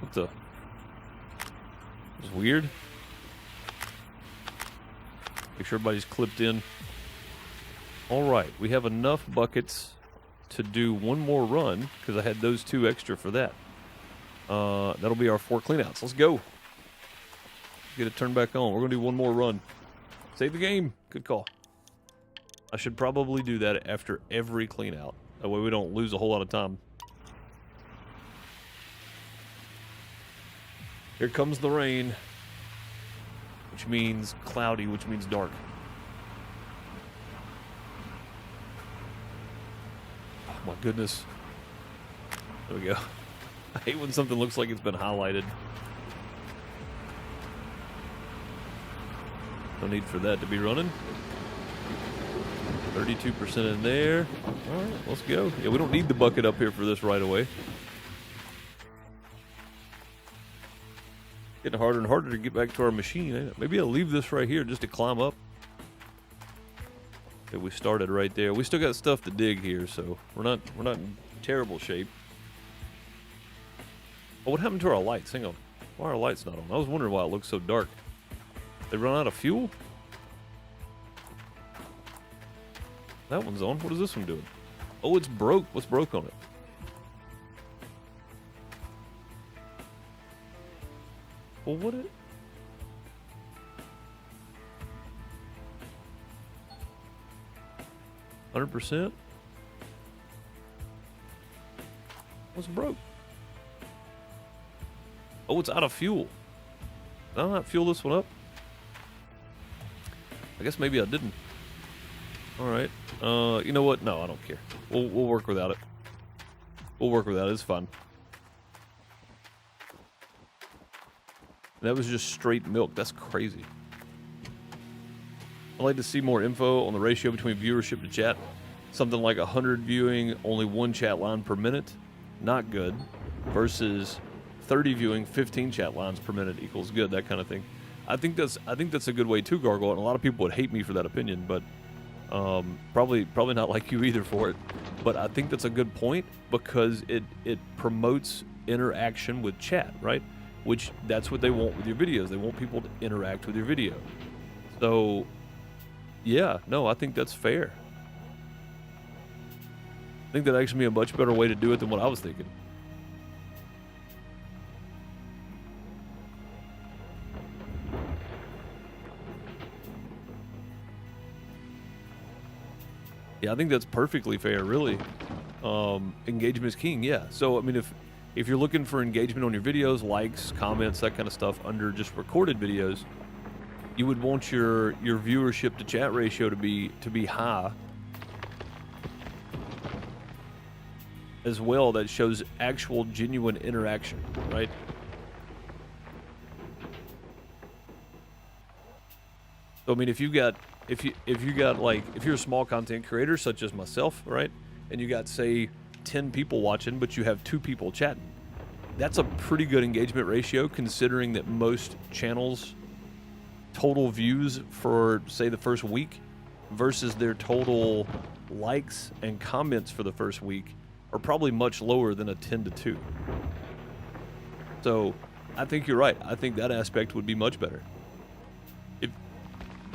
What the? It's weird. Make sure everybody's clipped in. Alright, we have enough buckets to do one more run, because I had those 2 extra for that. That'll be our 4 cleanouts. Let's go. Get it turned back on. We're going to do one more run. Save the game. Good call. I should probably do that after every cleanout. That way we don't lose a whole lot of time. Here comes the rain. Which means cloudy, which means dark. Oh my goodness. There we go. I hate when something looks like it's been highlighted. No need for that to be running. 32% in there. Alright, let's go. Yeah, we don't need the bucket up here for this right away. Getting harder and harder to get back to our machine. Maybe I'll leave this right here just to climb up. Okay, we started right there. We still got stuff to dig here, so we're not in terrible shape. Oh, what happened to our lights? Hang on. Why are our lights not on? I was wondering why it looks so dark. They run out of fuel? That one's on. What is this one doing? Oh, it's broke. What's broke on it? Well, what it? %? What's broke? Oh, it's out of fuel. Did I not fuel this one up? I guess maybe I didn't. Alright. You know what? No, I don't care. We'll work without it. We'll work without it. It's fine. That was just straight milk. That's crazy. I'd like to see more info on the ratio between viewership to chat. Something like 100 viewing, only 1 chat line per minute. Not good. Versus 30 viewing, 15 chat lines per minute equals good. That kind of thing. I think that's a good way to gargle, and a lot of people would hate me for that opinion, but Probably not like you either for it, but I think that's a good point because it promotes interaction with chat, right? Which that's what they want with your videos. They want people to interact with your video. So, yeah, no, I think that's fair. I think that'd actually be a much better way to do it than what I was thinking. Yeah, I think that's perfectly fair, really. Engagement is king, yeah. So, I mean, if you're looking for engagement on your videos, likes, comments, that kind of stuff under just recorded videos, you would want your viewership to chat ratio to be high. As well, that shows actual genuine interaction, right? So, I mean, if you're a small content creator such as myself, right? And you got, say, 10 people watching, but you have 2 people chatting. That's a pretty good engagement ratio considering that most channels total views for, say, the first week versus their total likes and comments for the first week are probably much lower than a 10 to 2. So, I think you're right. I think that aspect would be much better.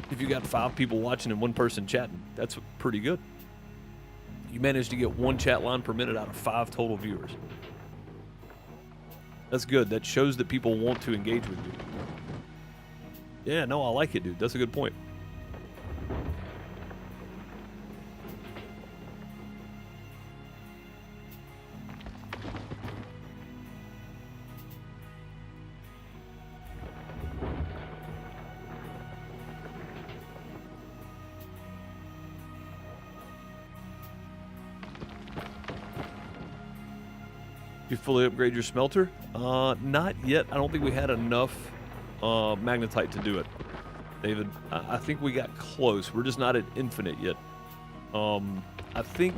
If you got 5 people watching and 1 person chatting, that's pretty good. You managed to get 1 chat line per minute out of 5 total viewers. That's good. That shows that people want to engage with you. Yeah, no, I like it, dude. That's a good point. You fully upgrade your smelter? Not yet. I don't think we had enough magnetite to do it, David. I think we got close. We're just not at infinite yet. I think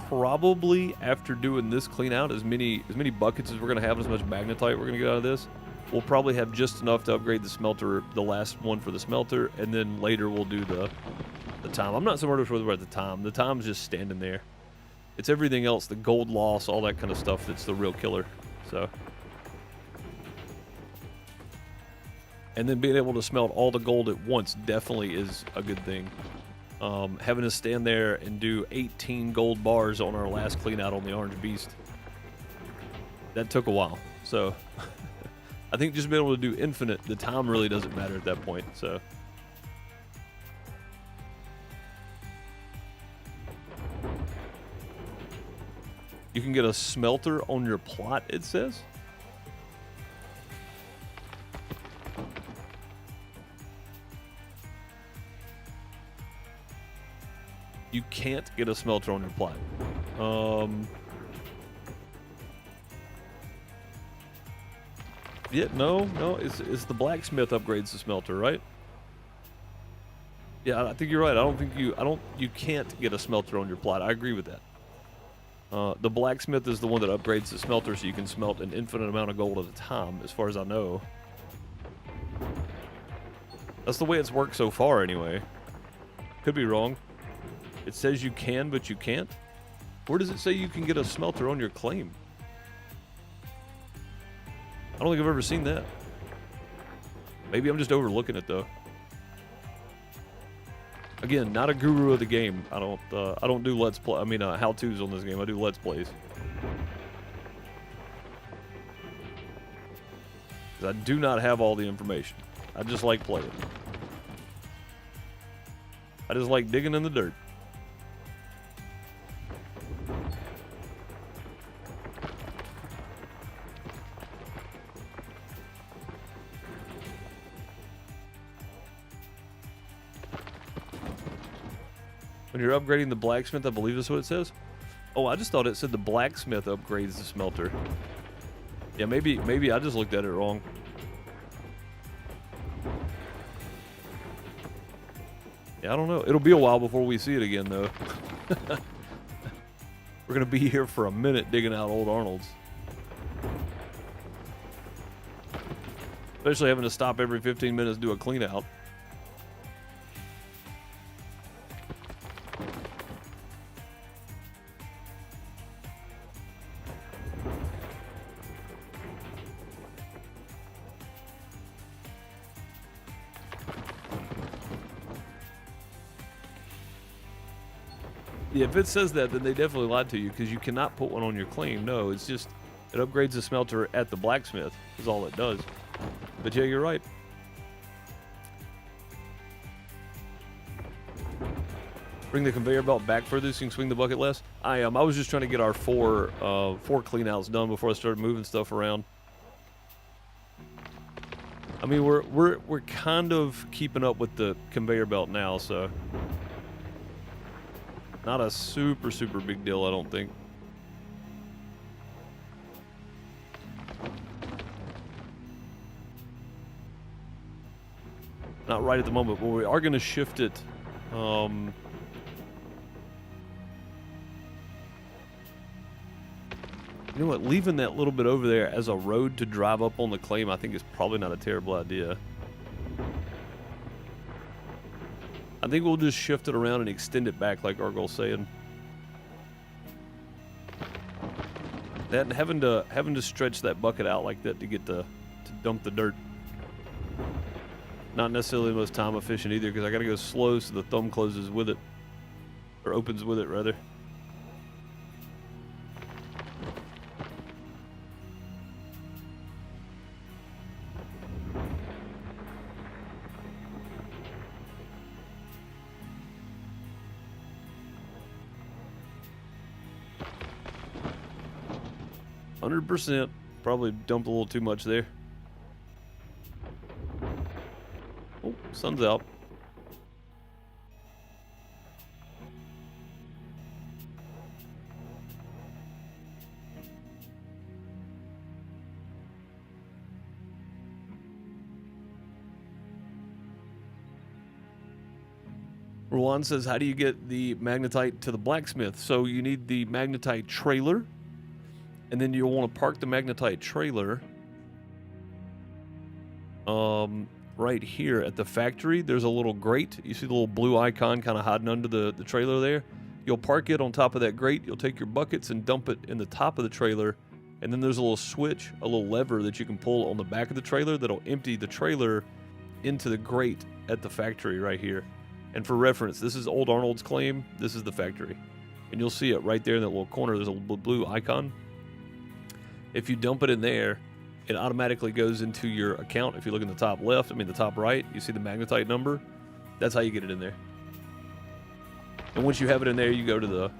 probably after doing this clean out, as many buckets as we're gonna have, and as much magnetite we're gonna get out of this, we'll probably have just enough to upgrade the smelter, the last one for the smelter, and then later we'll do the time. I'm not so worried about the time. The time's just standing there. It's everything else, the gold loss, all that kind of stuff that's the real killer. So, and then being able to smelt all the gold at once definitely is a good thing. Having to stand there and do 18 gold bars on our last clean out on the Orange Beast, that took a while. So, I think just being able to do infinite, the time really doesn't matter at that point. So. You can get a smelter on your plot, it says. You can't get a smelter on your plot. Yeah, no, it's the blacksmith upgrades the smelter, right? Yeah, I think you're right. You can't get a smelter on your plot. I agree with that. The blacksmith is the one that upgrades the smelter so you can smelt an infinite amount of gold at a time, as far as I know. That's the way it's worked so far, anyway. Could be wrong. It says you can, but you can't. Where does it say you can get a smelter on your claim? I don't think I've ever seen that. Maybe I'm just overlooking it, though. Again, not a guru of the game. I don't do let's play. I mean, how-tos on this game. I do let's plays. I do not have all the information. I just like playing. I just like digging in the dirt. When you're upgrading the blacksmith, I believe that's what it says. Oh, I just thought it said the blacksmith upgrades the smelter. Yeah, maybe I just looked at it wrong. Yeah, I don't know. It'll be a while before we see it again, though. We're gonna be here for a minute digging out old Arnold's. Especially having to stop every 15 minutes to do a clean out. Yeah, if it says that, then they definitely lied to you, because you cannot put one on your claim. No, it's just, it upgrades the smelter at the blacksmith, is all it does. But yeah, you're right. Bring the conveyor belt back further so you can swing the bucket less. I am. I was just trying to get our four cleanouts done before I started moving stuff around. I mean, we're kind of keeping up with the conveyor belt now, so not a super big deal, I don't think. Not right at the moment, but we are going to shift it. You know what? Leaving that little bit over there as a road to drive up on the claim, I think is probably not a terrible idea. I think we'll just shift it around and extend it back, like Argol's saying. That and having to stretch that bucket out like that to get to dump the dirt. Not necessarily the most time efficient either, because I got to go slow so the thumb closes with it, or opens with it rather. %. Probably dumped a little too much there. Oh, sun's out. Rowan says, how do you get the magnetite to the blacksmith? So you need the magnetite trailer, and then you'll want to park the magnetite trailer right here at the factory. There's a little grate. You see the little blue icon kind of hiding under the trailer there? You'll park it on top of that grate. You'll take your buckets and dump it in the top of the trailer, and then there's a little switch, a little lever that you can pull on the back of the trailer that'll empty the trailer into the grate at the factory right here. And for reference, this is Old Arnold's claim. This is the factory. And you'll see it right there in that little corner. There's a blue icon. If you dump it in there, it automatically goes into your account. If you look in the top left, I mean the top right, you see the magnetite number. That's how you get it in there. And once you have it in there, you go to the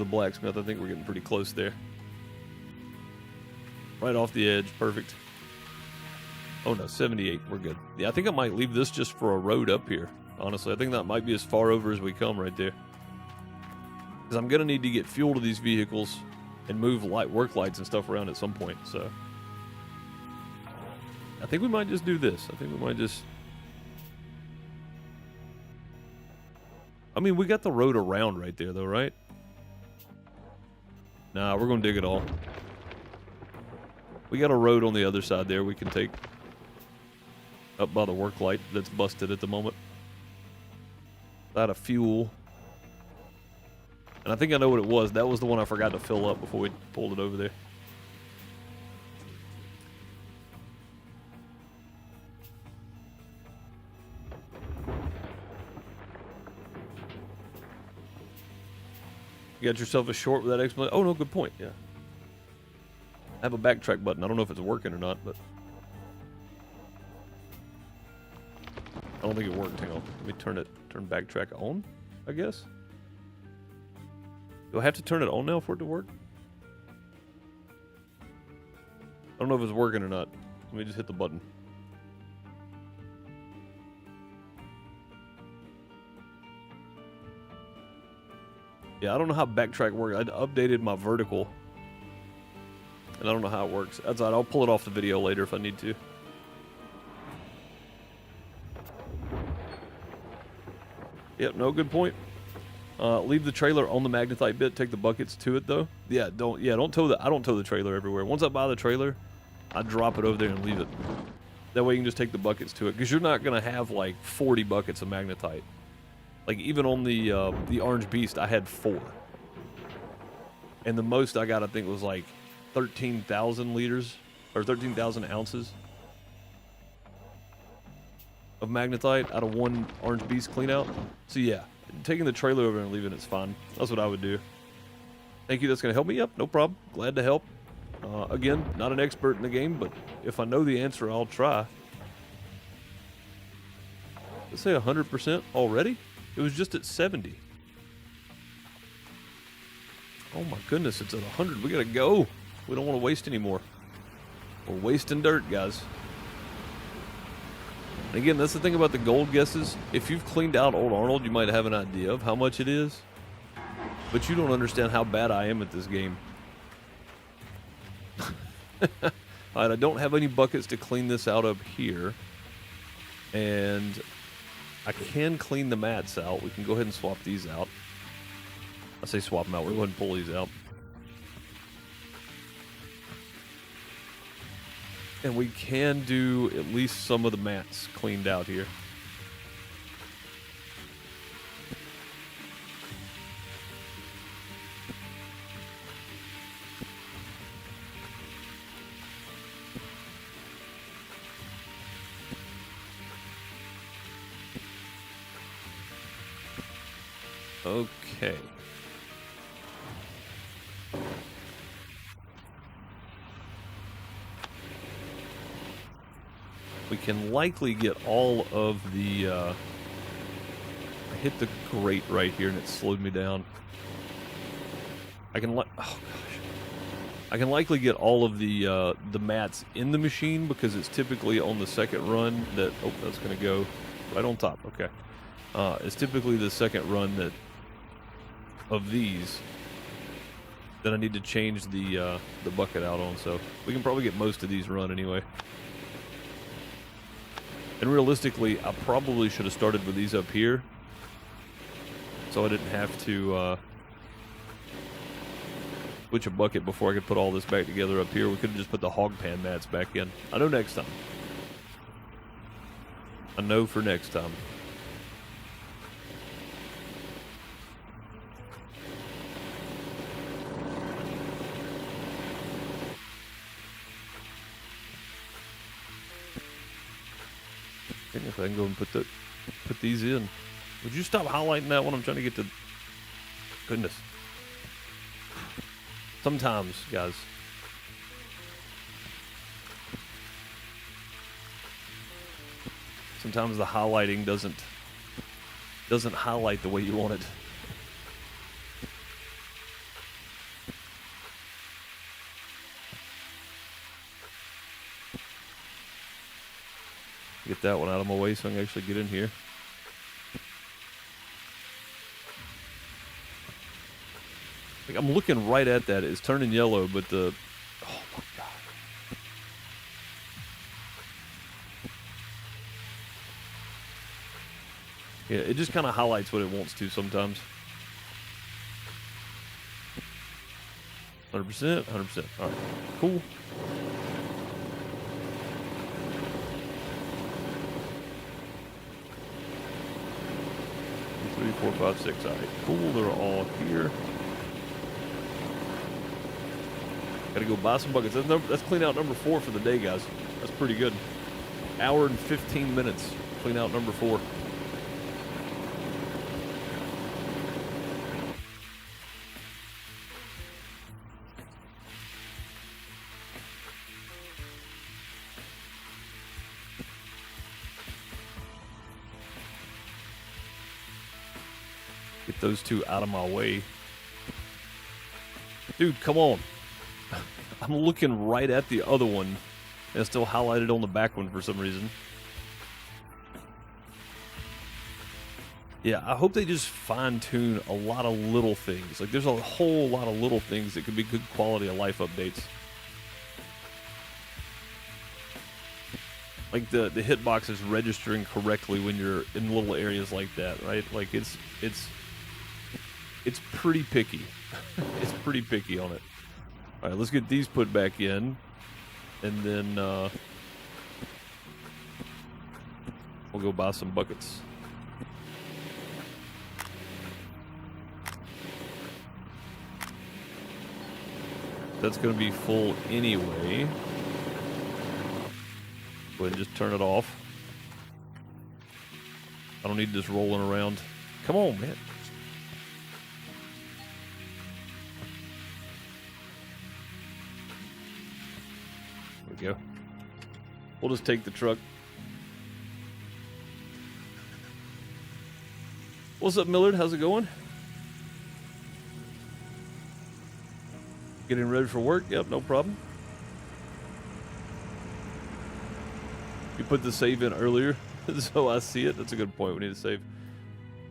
blacksmith. I think we're getting pretty close there. Right off the edge, perfect. Oh no, 78, we're good. Yeah, I think I might leave this just for a road up here. Honestly, I think that might be as far over as we come right there. Because I'm going to need to get fuel to these vehicles and move work lights and stuff around at some point, so. I think we might just do this. I think we might just. I mean, we got the road around right there though, right? Nah, we're going to dig it all. We got a road on the other side there we can take up by the work light that's busted at the moment. Out of fuel. And I think I know what it was. That was the one I forgot to fill up before we pulled it over there. You got yourself a short with that explanation? Oh, no, good point. Yeah. I have a backtrack button. I don't know if it's working or not, but I don't think it worked. Hang on. Let me turn backtrack on, I guess. Do I have to turn it on now for it to work? I don't know if it's working or not. Let me just hit the button. Yeah, I don't know how backtrack works. I updated my vertical, and I don't know how it works. That's all right. I'll pull it off the video later if I need to. Yep, no, good point. Leave the trailer on the magnetite bit. Take the buckets to it though. Yeah, don't tow the. I don't tow the trailer everywhere. Once I buy the trailer, I drop it over there and leave it. That way you can just take the buckets to it, because you're not gonna have like 40 buckets of magnetite. Like even on the Orange Beast, I had 4, and the most I got I think was like 13,000 liters or 13,000 ounces. of magnetite out of one orange beast clean out. So yeah, taking the trailer over and leaving it's fine. That's what I would do. Thank you, that's going to help me up. No problem. Glad to help. Again, not an expert in the game, but if I know the answer, I'll try. Let's say 100% already? It was just at 70. Oh my goodness, it's at 100. We got to go. We don't want to waste anymore. We're wasting dirt, guys. And again, that's the thing about the gold guesses. If you've cleaned out Old Arnold, you might have an idea of how much it is. But you don't understand how bad I am at this game. Alright, I don't have any buckets to clean this out up here. And I can clean the mats out. We can go ahead and swap these out. I say swap them out. We'll go ahead and pull these out. And we can do at least some of the mats cleaned out here. Okay. We can likely get all of the, I hit the grate right here and it slowed me down. I can, oh gosh. I can likely get all of the mats in the machine because it's typically on the second run that, oh, that's going to go right on top, okay. It's typically the second run that, of these, that I need to change the bucket out on, so we can probably get most of these run anyway. And realistically, I probably should have started with these up here, so I didn't have to switch a bucket before I could put all this back together up here. We could have just put the hog pan mats back in. I know next time. I know for next time. If I can go and put these in. Would you stop highlighting that one? I'm trying to get to... Goodness. Sometimes, guys. Sometimes the highlighting doesn't highlight the way you want it. Get that one out of my way so I can actually get in here. Like, I'm looking right at that. It's turning yellow, but the... Oh, my God. Yeah, it just kind of highlights what it wants to sometimes. 100%, 100%. All right, cool. 3, 4, 5, 6. All right, cool. They're all here. Gotta go buy some buckets. That's clean out number 4 for the day, guys. That's pretty good. Hour and 15 minutes. Clean out number 4. Get those two out of my way. Dude, come on. I'm looking right at the other one, and it's still highlighted on the back one for some reason. Yeah, I hope they just fine-tune a lot of little things. Like, there's a whole lot of little things that could be good quality of life updates. Like the hitbox is registering correctly when you're in little areas like that, right? Like, it's pretty picky. It's pretty picky on it. All right, let's get these put back in, and then we'll go buy some buckets. That's going to be full anyway. Go ahead and just turn it off. I don't need this rolling around. Come on, man. There we go. We'll just take the truck. What's up, Millard? How's it going? Getting ready for work? Yep, no problem. You put the save in earlier, so I see it. That's a good point. We need to save.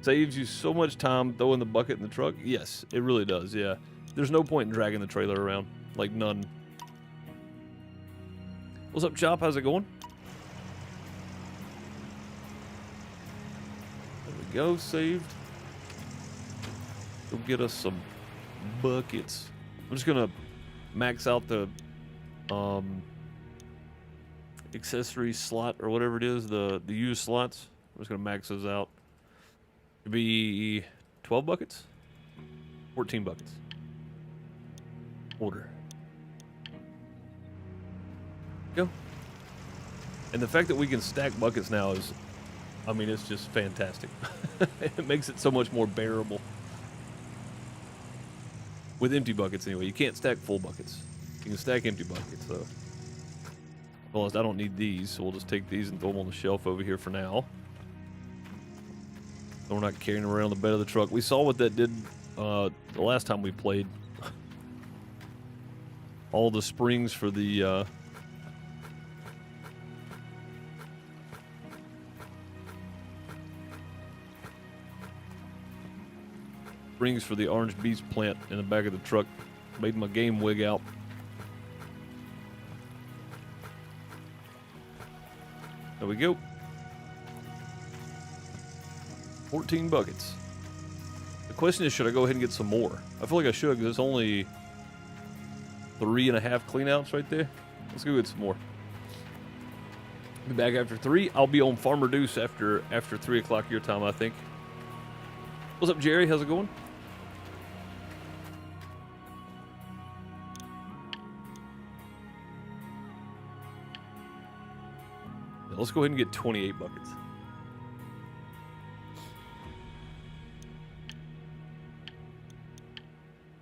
Saves you so much time throwing the bucket in the truck. Yes, it really does, yeah. There's no point in dragging the trailer around. Like, none. What's up, Chop? How's it going? There we go, saved. Go get us some buckets. I'm just gonna max out the accessory slot or whatever it is, the used slots. I'm just gonna max those out. It'd be 12 buckets, 14 buckets. Order. Go. And the fact that we can stack buckets now is, I mean, it's just fantastic. It makes it so much more bearable. With empty buckets, anyway. You can't stack full buckets. You can stack empty buckets, though. Well, I don't need these, so we'll just take these and throw them on the shelf over here for now. So we're not carrying them around the bed of the truck. We saw what that did the last time we played. All the springs for the... springs for the orange beast plant in the back of the truck made my game wig out. There we go. 14 buckets. The question is, should I go ahead and get some more? I feel like I should, because it's only 3.5 cleanouts right there. Let's go get some more. Be back after 3. I'll be on FarmerDeuce after 3 o'clock your time, I think. What's up, Jerry? How's it going? Let's go ahead and get 28 buckets.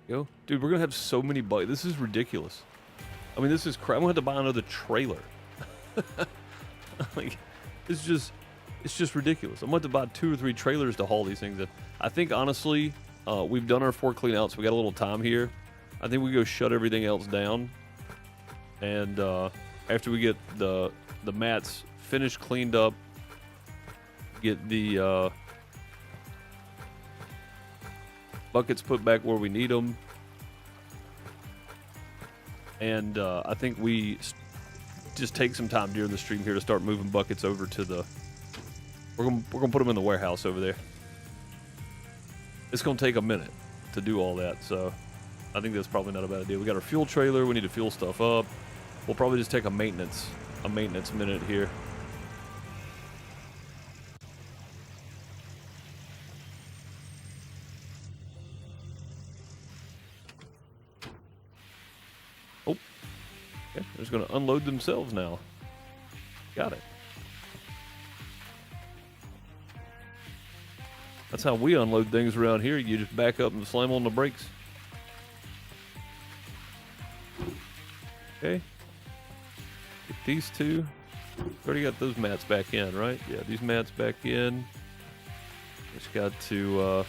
Go. Dude, we're going to have so many buckets. This is ridiculous. I mean, this is crap. I'm going to have to buy another trailer. Like, it's just ridiculous. I'm going to have to buy 2 or 3 trailers to haul these things in. I think, honestly, we've done our 4 cleanouts. We got a little time here. I think we go shut everything else down. And after we get the mats finished, cleaned up, get the buckets put back where we need them, and I think we just take some time during the stream here to start moving buckets over to the. We're gonna put them in the warehouse over there. It's gonna take a minute to do all that, so I think that's probably not a bad idea. We got our fuel trailer. We need to fuel stuff up. We'll probably just take a maintenance minute here. Oh, okay. They're just going to unload themselves now. Got it. That's how we unload things around here. You just back up and slam on the brakes. Okay. Get these 2. Already got those mats back in, right? Yeah, these mats back in. Just got to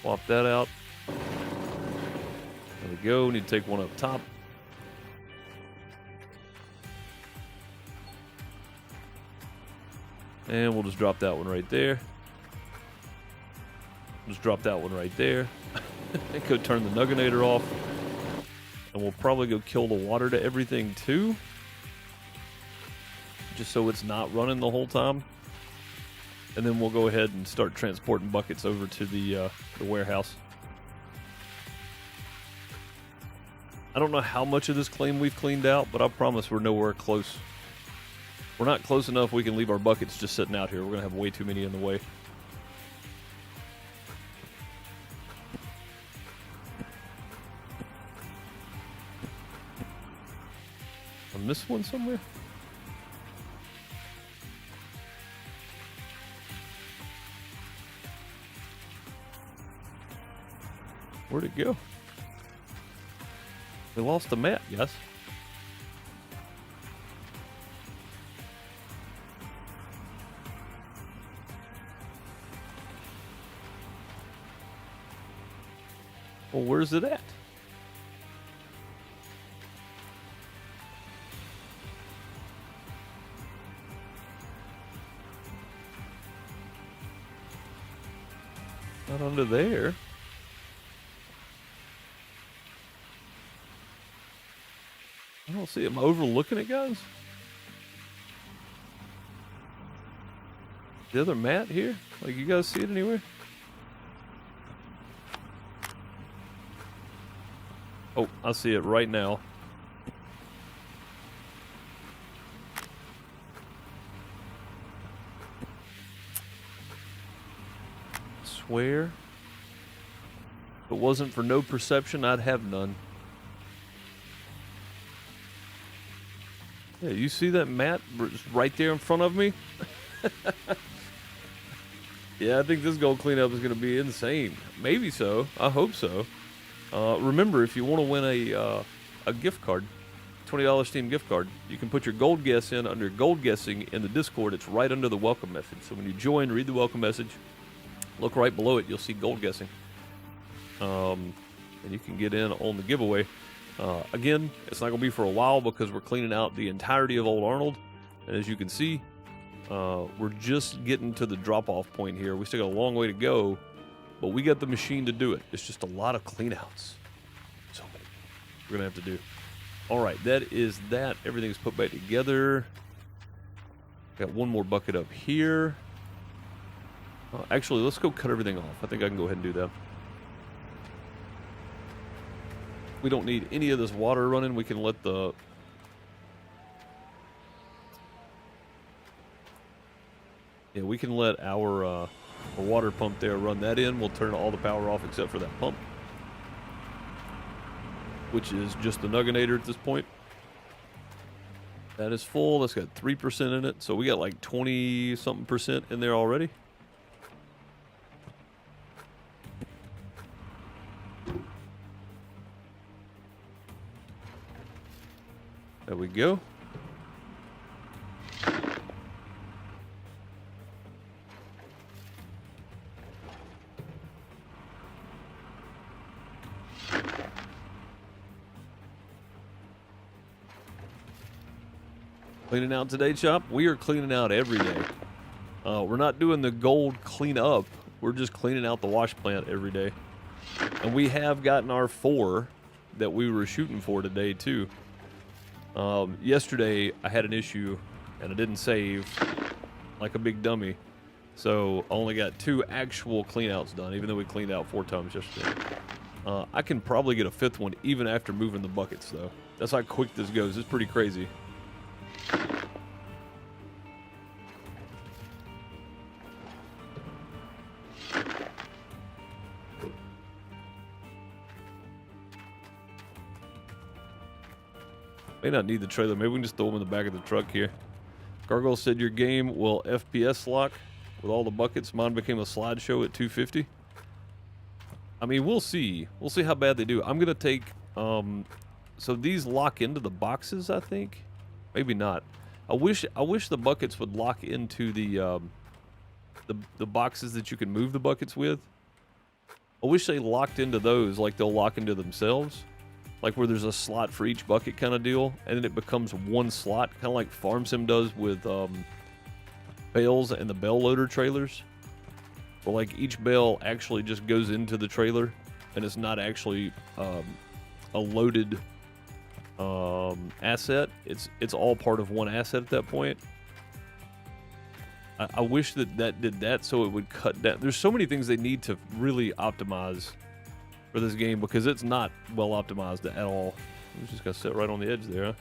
swap that out. There we go. Need to take one up top. And we'll just drop that one right there. Just drop that one right there. And go turn the Nugginator off. And we'll probably go kill the water to everything too. Just so it's not running the whole time. And then we'll go ahead and start transporting buckets over to the warehouse. I don't know how much of this claim we've cleaned out, but I promise we're nowhere close. We're not close enough we can leave our buckets just sitting out here. We're going to have way too many in the way. I missed one somewhere? Where'd it go? We lost the mat, yes. Well, where's it at? Not under there. I don't see it. Am I overlooking it, guys? The other mat here? Like, you guys see it anywhere? Oh, I see it right now. Swear. If it wasn't for no perception, I'd have none. Yeah, you see that mat right there in front of me? Yeah, I think this gold cleanup is going to be insane. Maybe so. I hope so. Remember, if you want to win a gift card, $20 Steam gift card, you can put your gold guess in under gold guessing in the Discord. It's right under the welcome message. So when you join, read the welcome message. Look right below it. You'll see gold guessing. And you can get in on the giveaway. Again, it's not going to be for a while because we're cleaning out the entirety of Old Arnold. And as you can see, we're just getting to the drop-off point here. We still got a long way to go, but we got the machine to do it. It's just a lot of cleanouts. So many we're going to have to do. All right, that is that. Everything's put back together. Got one more bucket up here. Actually, let's go cut everything off. I think I can go ahead and do that. We don't need any of this water running. We can let the... Yeah, we can let our water pump there run that in. We'll turn all the power off except for that pump, which is just the Nugginator at this point. That is full. That's got 3% in it. So we got like 20-something% in there already. There we go. Cleaning out today, Chop? We are cleaning out every day. We're not doing the gold cleanup. We're just cleaning out the wash plant every day. And we have gotten our 4 that we were shooting for today, too. Yesterday, I had an issue, and I didn't save like a big dummy. So I only got 2 actual cleanouts done, even though we cleaned out 4 times yesterday. I can probably get a 5th one even after moving the buckets, though. That's how quick this goes. It's pretty crazy. May not need the trailer. Maybe we can just throw them in the back of the truck here. Gargoyle said your game will FPS lock with all the buckets. Mine became a slideshow at 250. I mean, we'll see. We'll see how bad they do. I'm going to take... so these lock into the boxes, I think? Maybe not. I wish the buckets would lock into the boxes that you can move the buckets with. I wish they locked into those like they'll lock into themselves. Like where there's a slot for each bucket kind of deal, and then it becomes one slot, kind of like Farm Sim does with bales and the bale loader trailers. Where like each bale actually just goes into the trailer, and it's not actually a loaded asset. It's all part of one asset at that point. I wish that did that so it would cut down. There's so many things they need to really optimize for this game because it's not well optimized at all. It's just got to sit right on the edge there.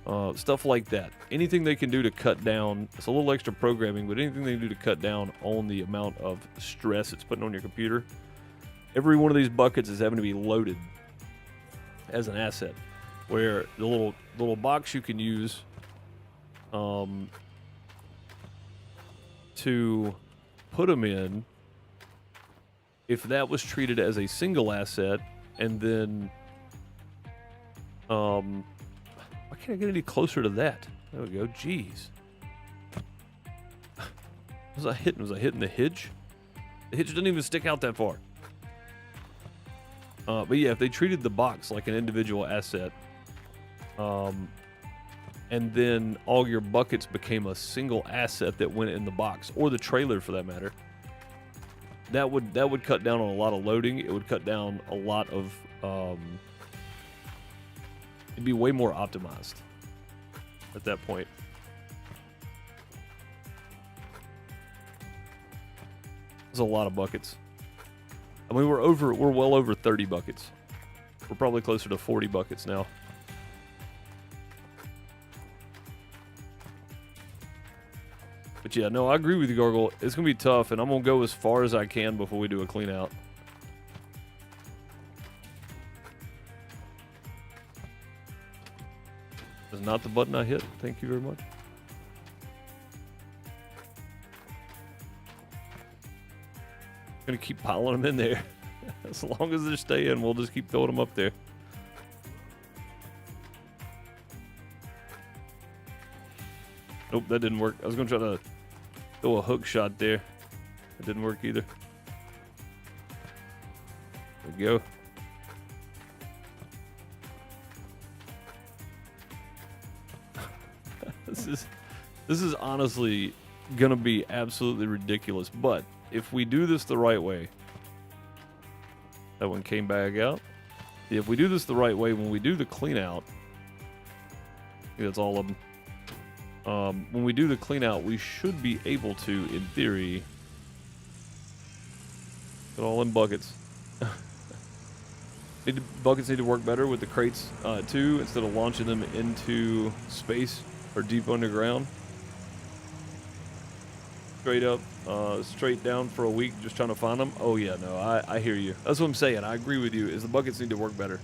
Huh? Stuff like that. Anything they can do to cut down, it's a little extra programming, but anything they can do to cut down on the amount of stress it's putting on your computer. Every one of these buckets is having to be loaded as an asset, where the little box you can use to put them in if that was treated as a single asset, and then, why can't I get any closer to that? There we go. Jeez. Was I hitting? Was I hitting the hinge? The hinge didn't even stick out that far. But yeah, if they treated the box like an individual asset, and then all your buckets became a single asset that went in the box, or the trailer for that matter, that would cut down on a lot of loading. It would cut down a lot of, it'd be way more optimized at that point. There's a lot of buckets. I mean, we're well over 30 buckets. We're probably closer to 40 buckets now. But yeah, no, I agree with you, Gargle. It's going to be tough, and I'm going to go as far as I can before we do a clean out. That's not the button I hit. Thank you very much. Going to keep piling them in there. As long as they're staying, we'll just keep throwing them up there. Nope, that didn't work. I was going to try to throw a hook shot there. That didn't work either. There we go. This is honestly going to be absolutely ridiculous, but if we do this the right way, that one came back out. If we do this the right way, when we do the clean out, that's all of them. When we do the clean out, we should be able to, in theory, put all in buckets. Buckets need to work better with the crates too, instead of launching them into space or deep underground. Straight up, straight down for a week, just trying to find them. Oh yeah, no, I hear you. That's what I'm saying. I agree with you. Is the buckets need to work better.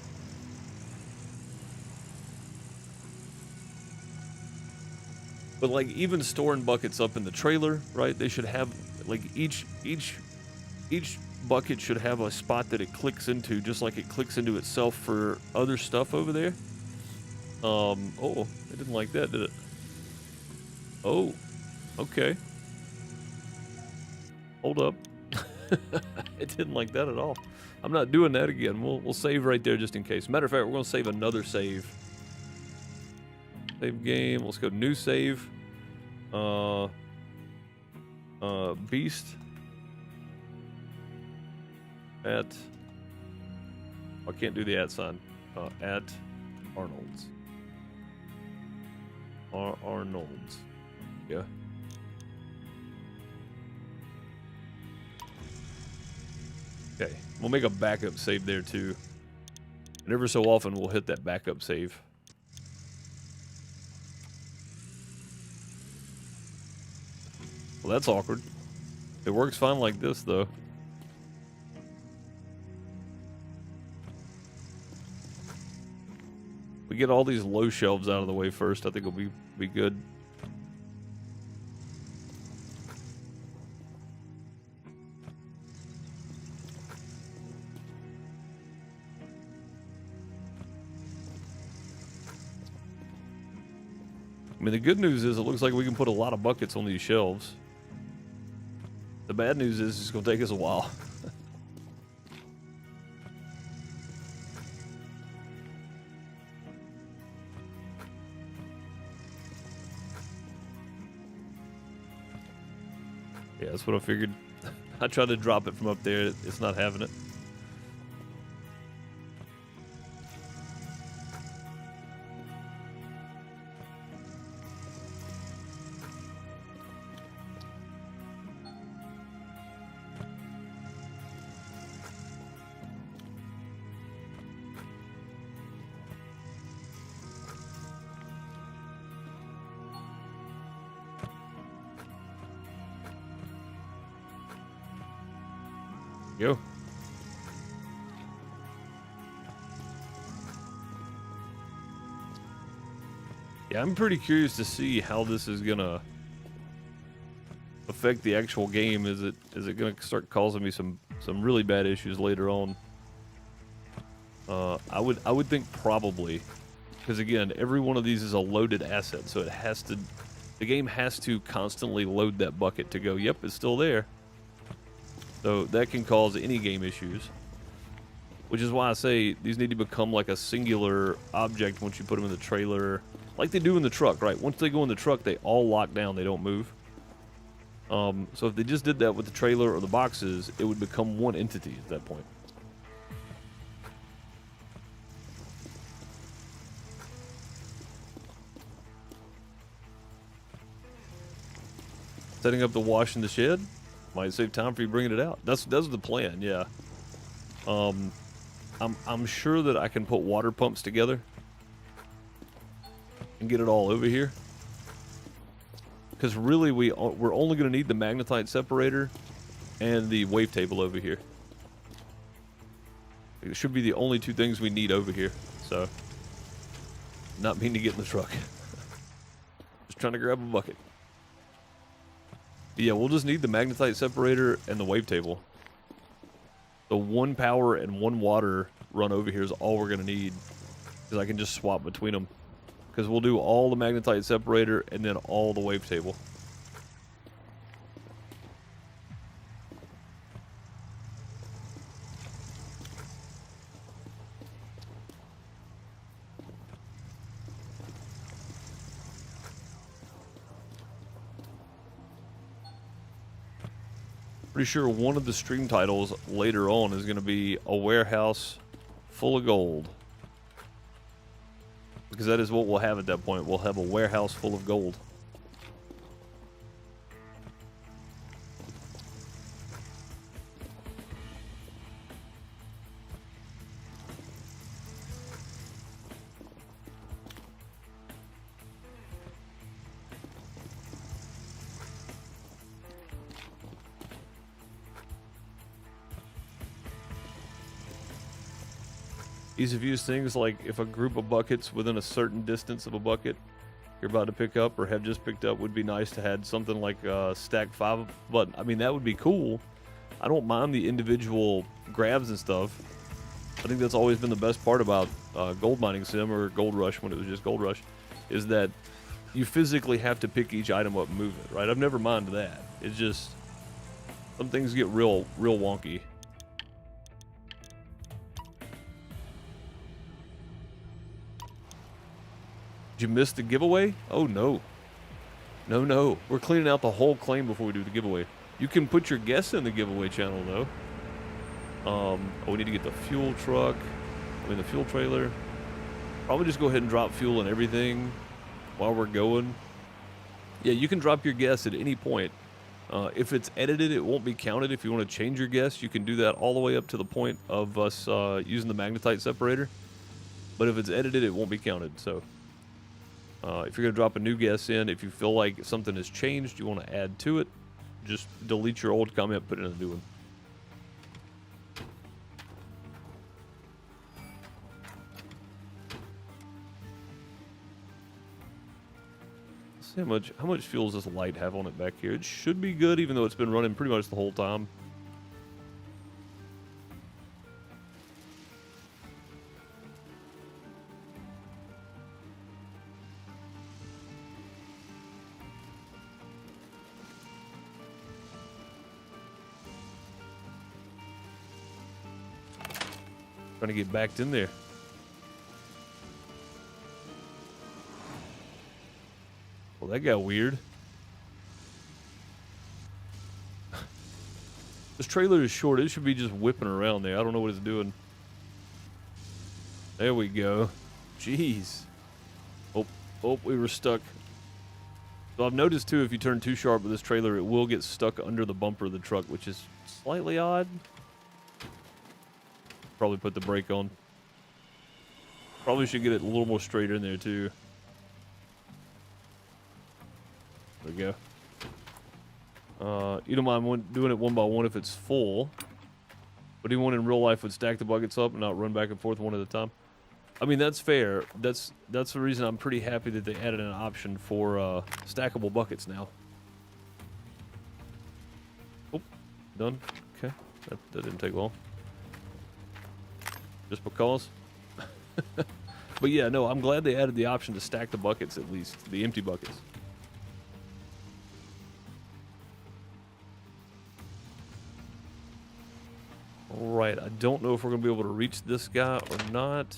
But like even storing buckets up in the trailer, right? They should have like each bucket should have a spot that it clicks into, just like it clicks into itself for other stuff over there. Oh, it didn't like that, did it? Oh, okay. Hold up. It didn't like that at all. I'm not doing that again. We'll save right there just in case. Matter of fact, we're going to save another save. Save game. Let's go new save. Beast. At. I can't do the at sign. At Arnold's. Arnold's. Yeah. Okay, we'll make a backup save there too. And every so often we'll hit that backup save. Well, that's awkward. It works fine like this though. We get all these low shelves out of the way first. I think it'll be good. I mean, the good news is it looks like we can put a lot of buckets on these shelves. The bad news is it's going to take us a while. Yeah, that's what I figured. I tried to drop it from up there. It's not having it. Go. Yeah, I'm pretty curious to see how this is gonna affect the actual game? Is it going to start causing me some really bad issues later on? I would think probably, because again, every one of these is a loaded asset, so the game has to constantly load that bucket to go, yep, it's still there. So that can cause any game issues, which is why I say these need to become like a singular object once you put them in the trailer, like they do in the truck, right? Once they go in the truck, they all lock down, they don't move. So if they just did that with the trailer or the boxes, it would become one entity at that point. Setting up the wash in the shed might save time for you bringing it out. That's the plan, yeah. I'm sure that I can put water pumps together and get it all over here. Because really, we're only going to need the magnetite separator and the wave table over here. It should be the only two things we need over here. So, not mean to get in the truck. Just trying to grab a bucket. But yeah, we'll just need the magnetite separator and the wave table. The 1 power and 1 water run over here is all we're going to need. Because I can just swap between them. Because we'll do all the magnetite separator and then all the wave table. Pretty sure one of the stream titles later on is going to be a warehouse full of gold. Because that is what we'll have at that point. We'll have a warehouse full of gold. Ease of use things like if a group of buckets within a certain distance of a bucket you're about to pick up or have just picked up would be nice to have something like stack 5 button. I mean, that would be cool. I don't mind the individual grabs and stuff. I think that's always been the best part about Gold Mining Sim or Gold Rush when it was just Gold Rush, is that you physically have to pick each item up and move it, right? I've never minded that. It's just some things get real wonky. Did you miss the giveaway? Oh, no. No. We're cleaning out the whole claim before we do the giveaway. You can put your guess in the giveaway channel, though. We need to get the fuel truck. The fuel trailer. Probably just go ahead and drop fuel and everything while we're going. Yeah, you can drop your guess at any point. If it's edited, it won't be counted. If you want to change your guess, you can do that all the way up to the point of us using the magnetite separator. But if it's edited, it won't be counted, so... if you're going to drop a new guess in, if you feel like something has changed, you want to add to it, just delete your old comment, put in a new one. Let's see how much fuel does this light have on it back here? It should be good, even though it's been running pretty much the whole time. Trying to get backed in there. Well, that got weird. This trailer is short. It should be just whipping around there. I don't know what it's doing. There we go. Jeez. Oh, we were stuck. So I've noticed, too, if you turn too sharp with this trailer, it will get stuck under the bumper of the truck, which is slightly odd. Probably put the brake on. Probably should get it a little more straight in there too. There we go. You don't mind doing it one by one if it's full. But anyone in real life would stack the buckets up and not run back and forth one at a time. I mean, that's fair. That's the reason I'm pretty happy that they added an option for stackable buckets now. Done? Okay. That didn't take long. Just because. But yeah, no, I'm glad they added the option to stack the buckets at least. The empty buckets. Alright, I don't know if we're going to be able to reach this guy or not.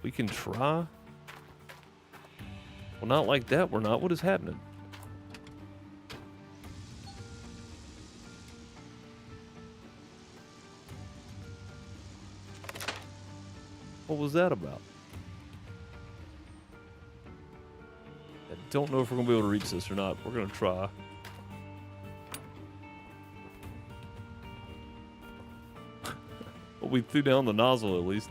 We can try. Well, not like that. We're not. What is happening? What was that about? I don't know if we're going to be able to reach this or not. We're going to try. Well, we threw down the nozzle at least.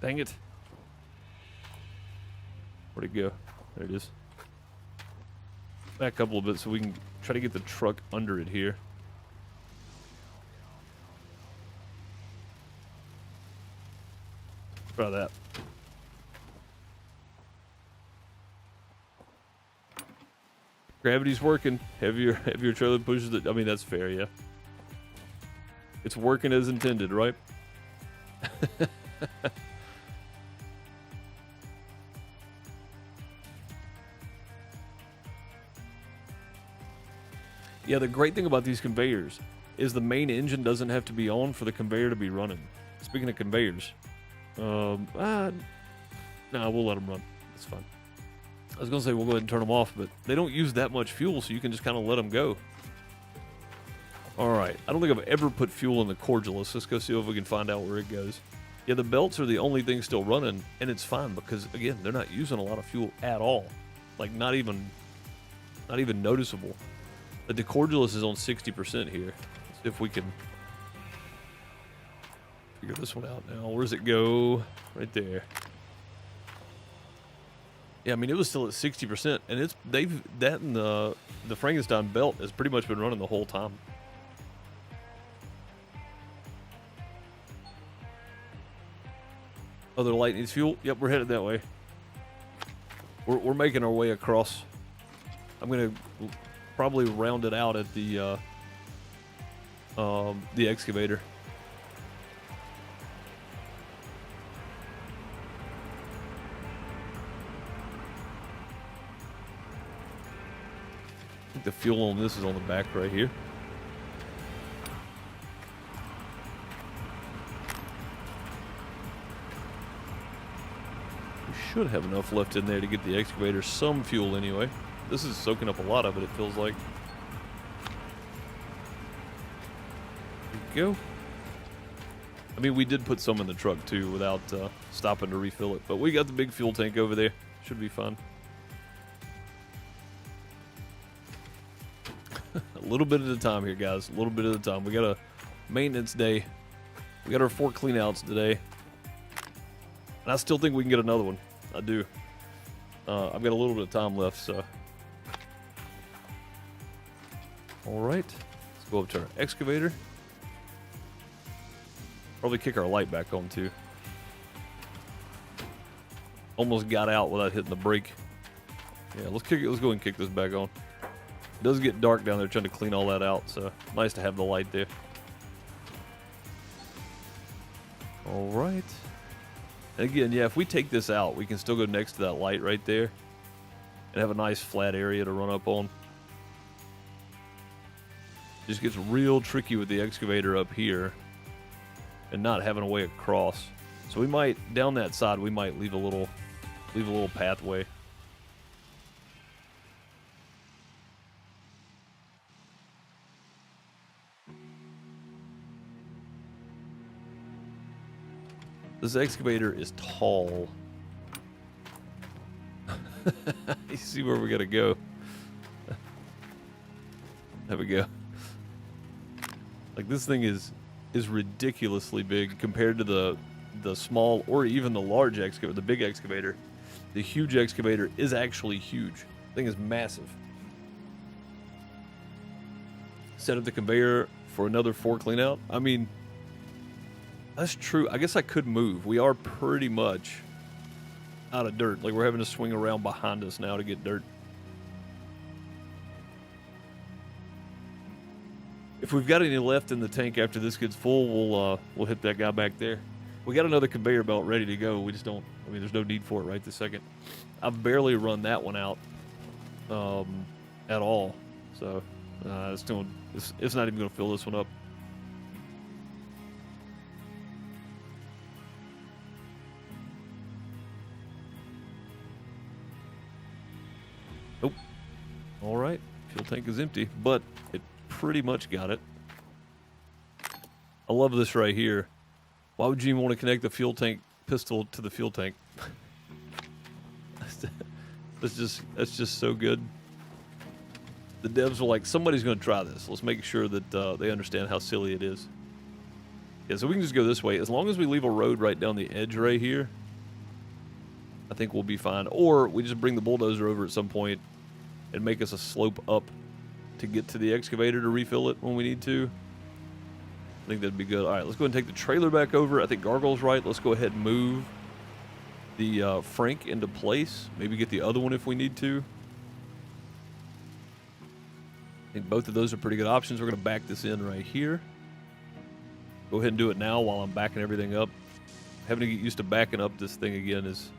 Dang it. Where'd it go? There it is. Back up a little bit so we can try to get the truck under it here. Try that. Gravity's working. Heavier trailer pushes it. I mean, that's fair, yeah. It's working as intended, right? Yeah, the great thing about these conveyors is the main engine doesn't have to be on for the conveyor to be running. Speaking of conveyors, nah, we'll let them run. It's fine. I was going to say we'll go ahead and turn them off, but they don't use that much fuel, so you can just kind of let them go. All right. I don't think I've ever put fuel in the Cordylus. Let's go see if we can find out where it goes. Yeah, the belts are the only thing still running, and it's fine because, again, they're not using a lot of fuel at all. Like, not even noticeable. But the Cordylus is on 60% here. Let's see if we can figure this one out now. Where does it go? Right there. Yeah, I mean, it was still at 60%, and that and the Frankenstein belt has pretty much been running the whole time. Other light needs fuel. Yep, we're headed that way. We're making our way across. I'm gonna probably round it out at the excavator. I think the fuel on this is on the back right here. We should have enough left in there to get the excavator some fuel anyway. This is soaking up a lot of it, it feels like. There we go. I mean, we did put some in the truck too without stopping to refill it. But we got the big fuel tank over there. Should be fun. A little bit at a time here, guys. A little bit at a time. We got a maintenance day. We got our 4 cleanouts today. And I still think we can get another one. I do. I've got a little bit of time left, so. Alright. Let's go up to our excavator. Probably kick our light back on, too. Almost got out without hitting the brake. Yeah, let's go ahead and kick this back on. It does get dark down there trying to clean all that out, so nice to have the light there. Alright. And again, yeah, if we take this out, we can still go next to that light right there and have a nice flat area to run up on. Just gets real tricky with the excavator up here and not having a way across. So we might, down that side, we might leave a little pathway. This excavator is tall. You see where we gotta go. There we go. Like, this thing is ridiculously big compared to the small or even the large excavator, the big excavator. The huge excavator is actually huge. The thing is massive. Set up the conveyor for another 4 cleanout. I mean, That's true. I guess I could move. We are pretty much out of dirt. Like, we're having to swing around behind us now to get dirt. If we've got any left in the tank after this gets full, we'll hit that guy back there. We got another conveyor belt ready to go. We just don't, I mean, there's no need for it right this second. I've barely run that one out at all. So it's not even going to fill this one up. Nope. All right. Fuel tank is empty, but it pretty much got it. I love this right here. Why would you even want to connect the fuel tank pistol to the fuel tank? That's just so good. The devs were like, somebody's going to try this. Let's make sure that they understand how silly it is. Yeah, so we can just go this way. As long as we leave a road right down the edge right here, I think we'll be fine. Or we just bring the bulldozer over at some point and make us a slope up to get to the excavator to refill it when we need to. I think that'd be good. All right, let's go ahead and take the trailer back over. I think Gargoyle's right. Let's go ahead and move the Frank into place. Maybe get the other one if we need to. I think both of those are pretty good options. We're going to back this in right here. Go ahead and do it now while I'm backing everything up. Having to get used to backing up this thing again is...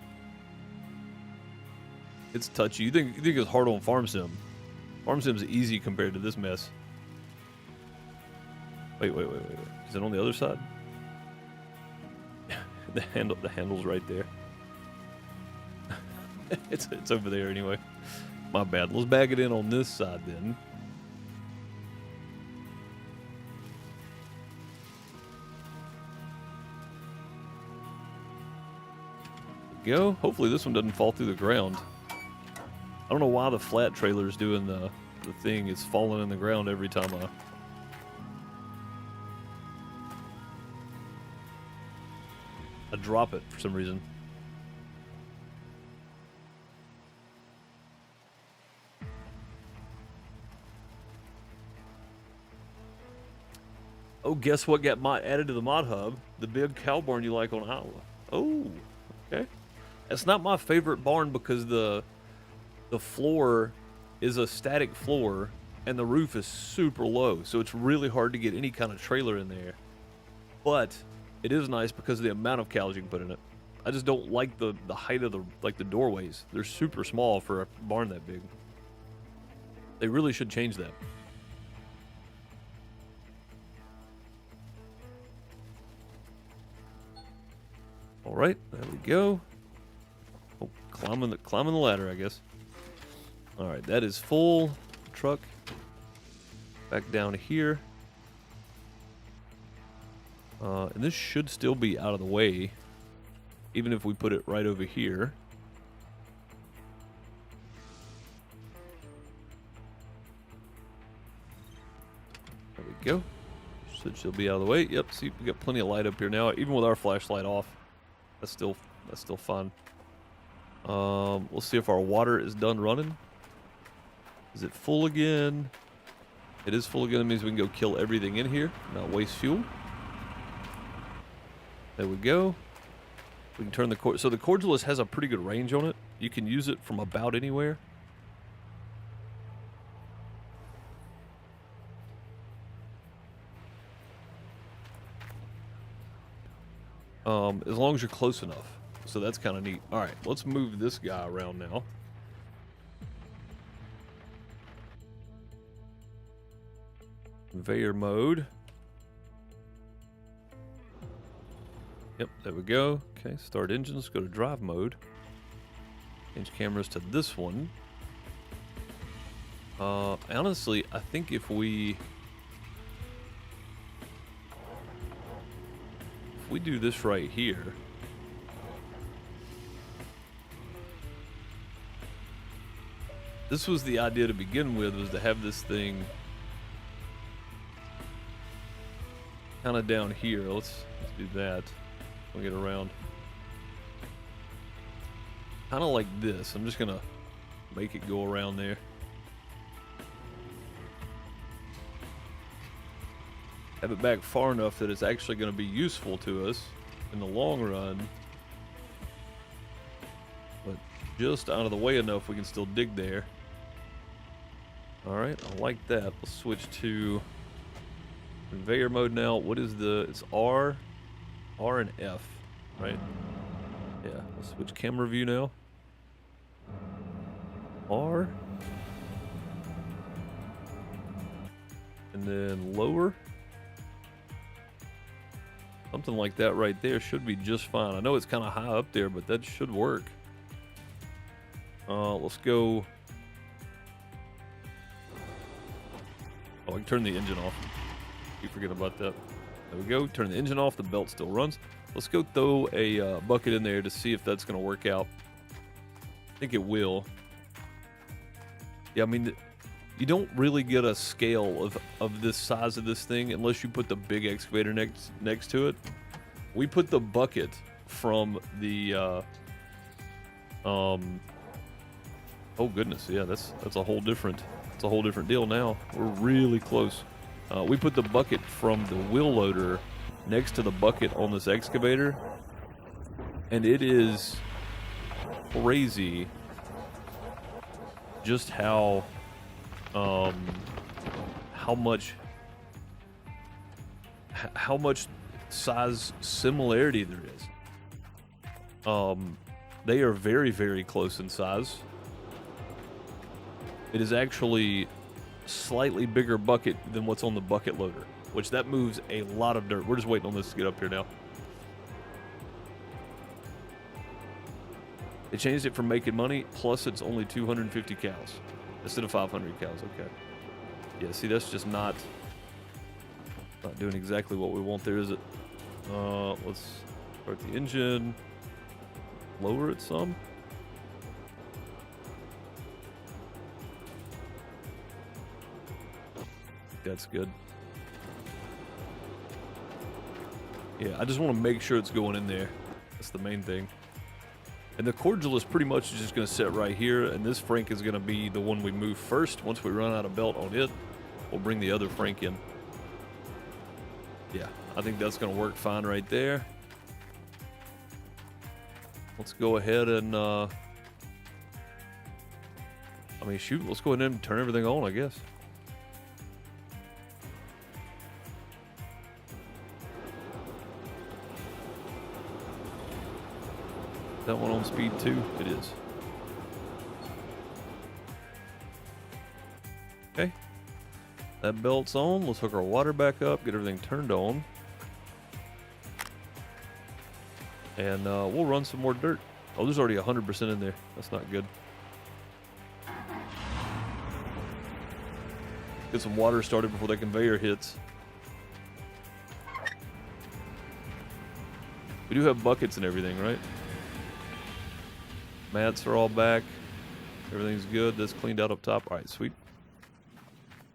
It's touchy. You think it's hard on Farm Sim. Farm Sim's easy compared to this mess. Wait. Is it on the other side? the handle's right there. it's over there anyway. My bad. Let's bag it in on this side then. There we go. Hopefully this one doesn't fall through the ground. I don't know why the flat trailer is doing the thing. It's falling in the ground every time I drop it for some reason. Oh, guess what got added to the mod hub? The big cow barn you like on Iowa. Oh, okay. That's not my favorite barn because the floor is a static floor and the roof is super low, so it's really hard to get any kind of trailer in there. But it is nice because of the amount of cows you can put in it. I just don't like the height of the doorways. They're super small for a barn that big. They really should change that. All right, there we go. Oh, climbing the ladder, I guess. All right, that is full. Truck back down here. And this should still be out of the way, even if we put it right over here. There we go. Should still be out of the way. Yep, see, we got plenty of light up here now, even with our flashlight off. That's still fun. We'll see if our water is done running. Is it full again? It is full again. That means we can go kill everything in here, not waste fuel. There we go. We can turn the so the Cordylus has a pretty good range on it. You can use it from about anywhere. As long as you're close enough. So that's kind of neat. All right, let's move this guy around now. Conveyor mode. Yep, there we go. Okay, start engine. Let's go to drive mode. Change cameras to this one. Honestly, I think if we do this right here, this was the idea to begin with, was to have this thing kind of down here. Let's do that. We'll get around. Kind of like this. I'm just gonna make it go around there. have it back far enough that it's actually going to be useful to us in the long run. But just out of the way enough we can still dig there. Alright, I like that. Let's switch to conveyor mode now. What is it's R and F, right? Yeah, let's switch camera view now. R. And then lower. Something like that right there should be just fine. I know it's kind of high up there, but that should work. Let's go. Oh, I can turn the engine off. Keep forgetting about that. There we go. Turn the engine off. The belt still runs. Let's go throw a bucket in there to see if that's going to work out. I think it will. Yeah, I mean, you don't really get a scale of this size of this thing unless you put the big excavator next to it. We put the bucket from the oh goodness, yeah, that's a whole different deal now. We're really close. We put the bucket from the wheel loader next to the bucket on this excavator, and it is crazy just how much size similarity there is. They are very, very close in size. It is actually slightly bigger bucket than what's on the bucket loader, which that moves a lot of dirt. We're just waiting on this to get up here now. They changed it from making money, plus it's only 250 cows instead of 500 cows. Okay. Yeah, see, that's just not doing exactly what we want there, is it? Let's start the engine, lower it some. That's good. Yeah, I just want to make sure it's going in there. That's the main thing. And the Cordylus pretty much is just going to sit right here, and this Frank is going to be the one we move first. Once we run out of belt on it, we'll bring the other Frank in. Yeah, I think that's going to work fine right there. Let's go ahead and, I mean, shoot, let's go ahead and turn everything on, I guess. That one on speed 2? It is. Okay. That belt's on. Let's hook our water back up, get everything turned on. And we'll run some more dirt. Oh, there's already 100% in there. That's not good. Get some water started before the conveyor hits. We do have buckets and everything, right? Mats are all back. Everything's good. That's cleaned out up top. All right, sweet.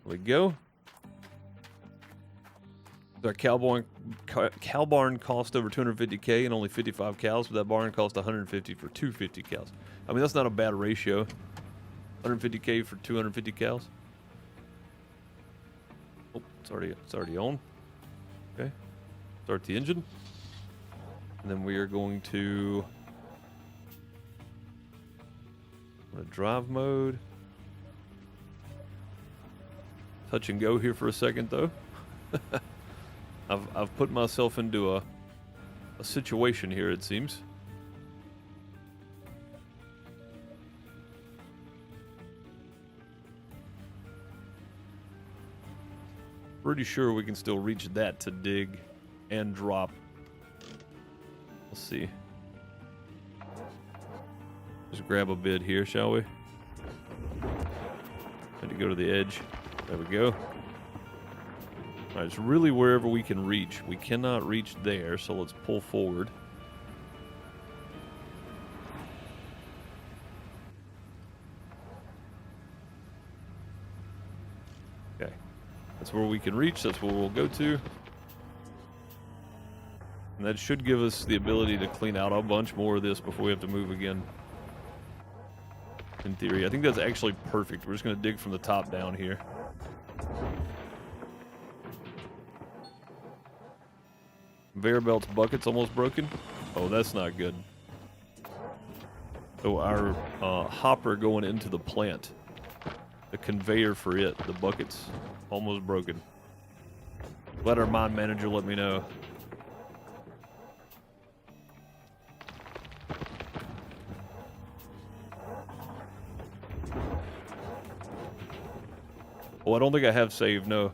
There we go. Our cow barn cost over 250K and only 55 cows, but that barn cost 150 for 250 cows. I mean, that's not a bad ratio. 150K for 250 cows. Oh, it's already on. Okay. Start the engine. And then we are going to drive mode. Touch and go here for a second though. I've put myself into a situation here, it seems. Pretty sure we can still reach that to dig and drop. Let's see. Just grab a bit here, shall we? Had to go to the edge. There we go. All right, it's really wherever we can reach. We cannot reach there, so let's pull forward. Okay. That's where we can reach. That's where we'll go to. And that should give us the ability to clean out a bunch more of this before we have to move again. In theory, I think that's actually perfect. We're just going to dig from the top down here. Conveyor belt's bucket's almost broken. Oh, that's not good. Oh, our hopper going into the plant. The conveyor for it, the bucket's almost broken. Let our mine manager let me know. Oh, I don't think I have saved, no.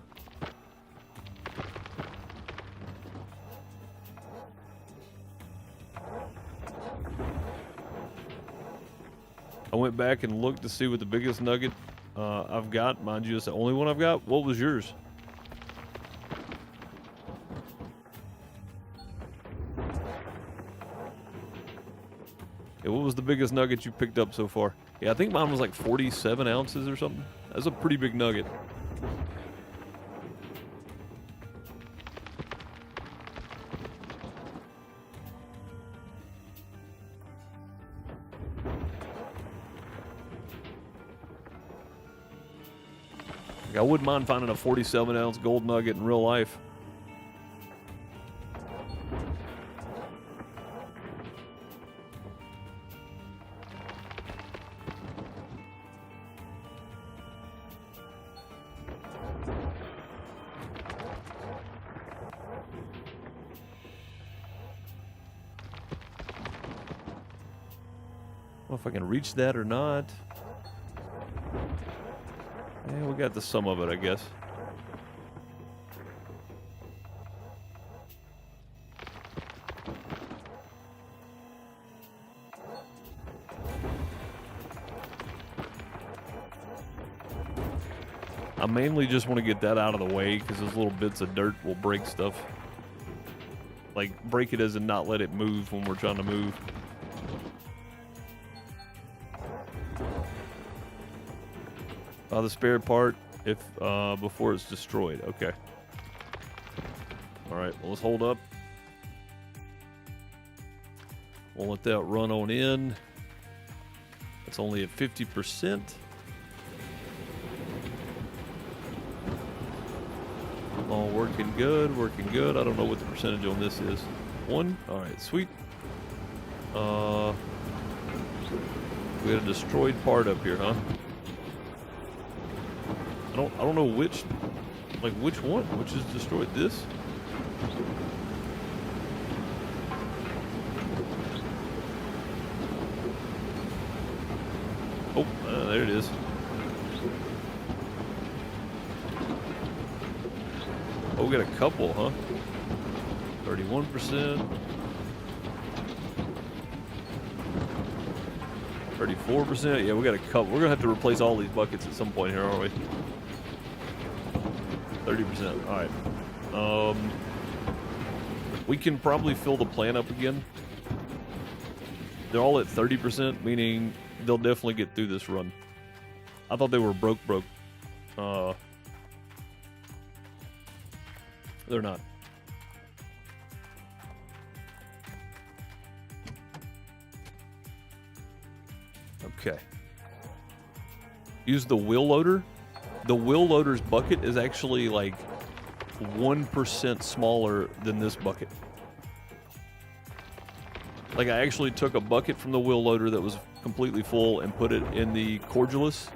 I went back and looked to see what the biggest nugget I've got. Mind you, it's the only one I've got. What was yours? Yeah, what was the biggest nugget you picked up so far? Yeah, I think mine was like 47 ounces or something. That's a pretty big nugget. I wouldn't mind finding a 47-ounce gold nugget in real life. I don't know if I can reach that or not. Yeah, we got the sum of it, I guess. I mainly just want to get that out of the way because those little bits of dirt will break stuff. Like, break it as in not let it move when we're trying to move. The spare part if before it's destroyed. Okay. All right. Well, let's hold up. We'll let that run on in. It's only at 50%. All working good. Working good. I don't know what the percentage on this is. 1. All right. Sweet. We got a destroyed part up here, huh? I don't know which one? Which is destroyed? This? Oh, there it is. Oh, we got a couple, huh? 31%. 34%. Yeah, we got a couple. We're gonna have to replace all these buckets at some point here, aren't we? 30%. All right. We can probably fill the plant up again. They're all at 30%, meaning they'll definitely get through this run. I thought they were broke. They're not. Okay. Use the wheel loader. The wheel loader's bucket is actually like 1% smaller than this bucket. Like, I actually took a bucket from the wheel loader that was completely full and put it in the Cordylus,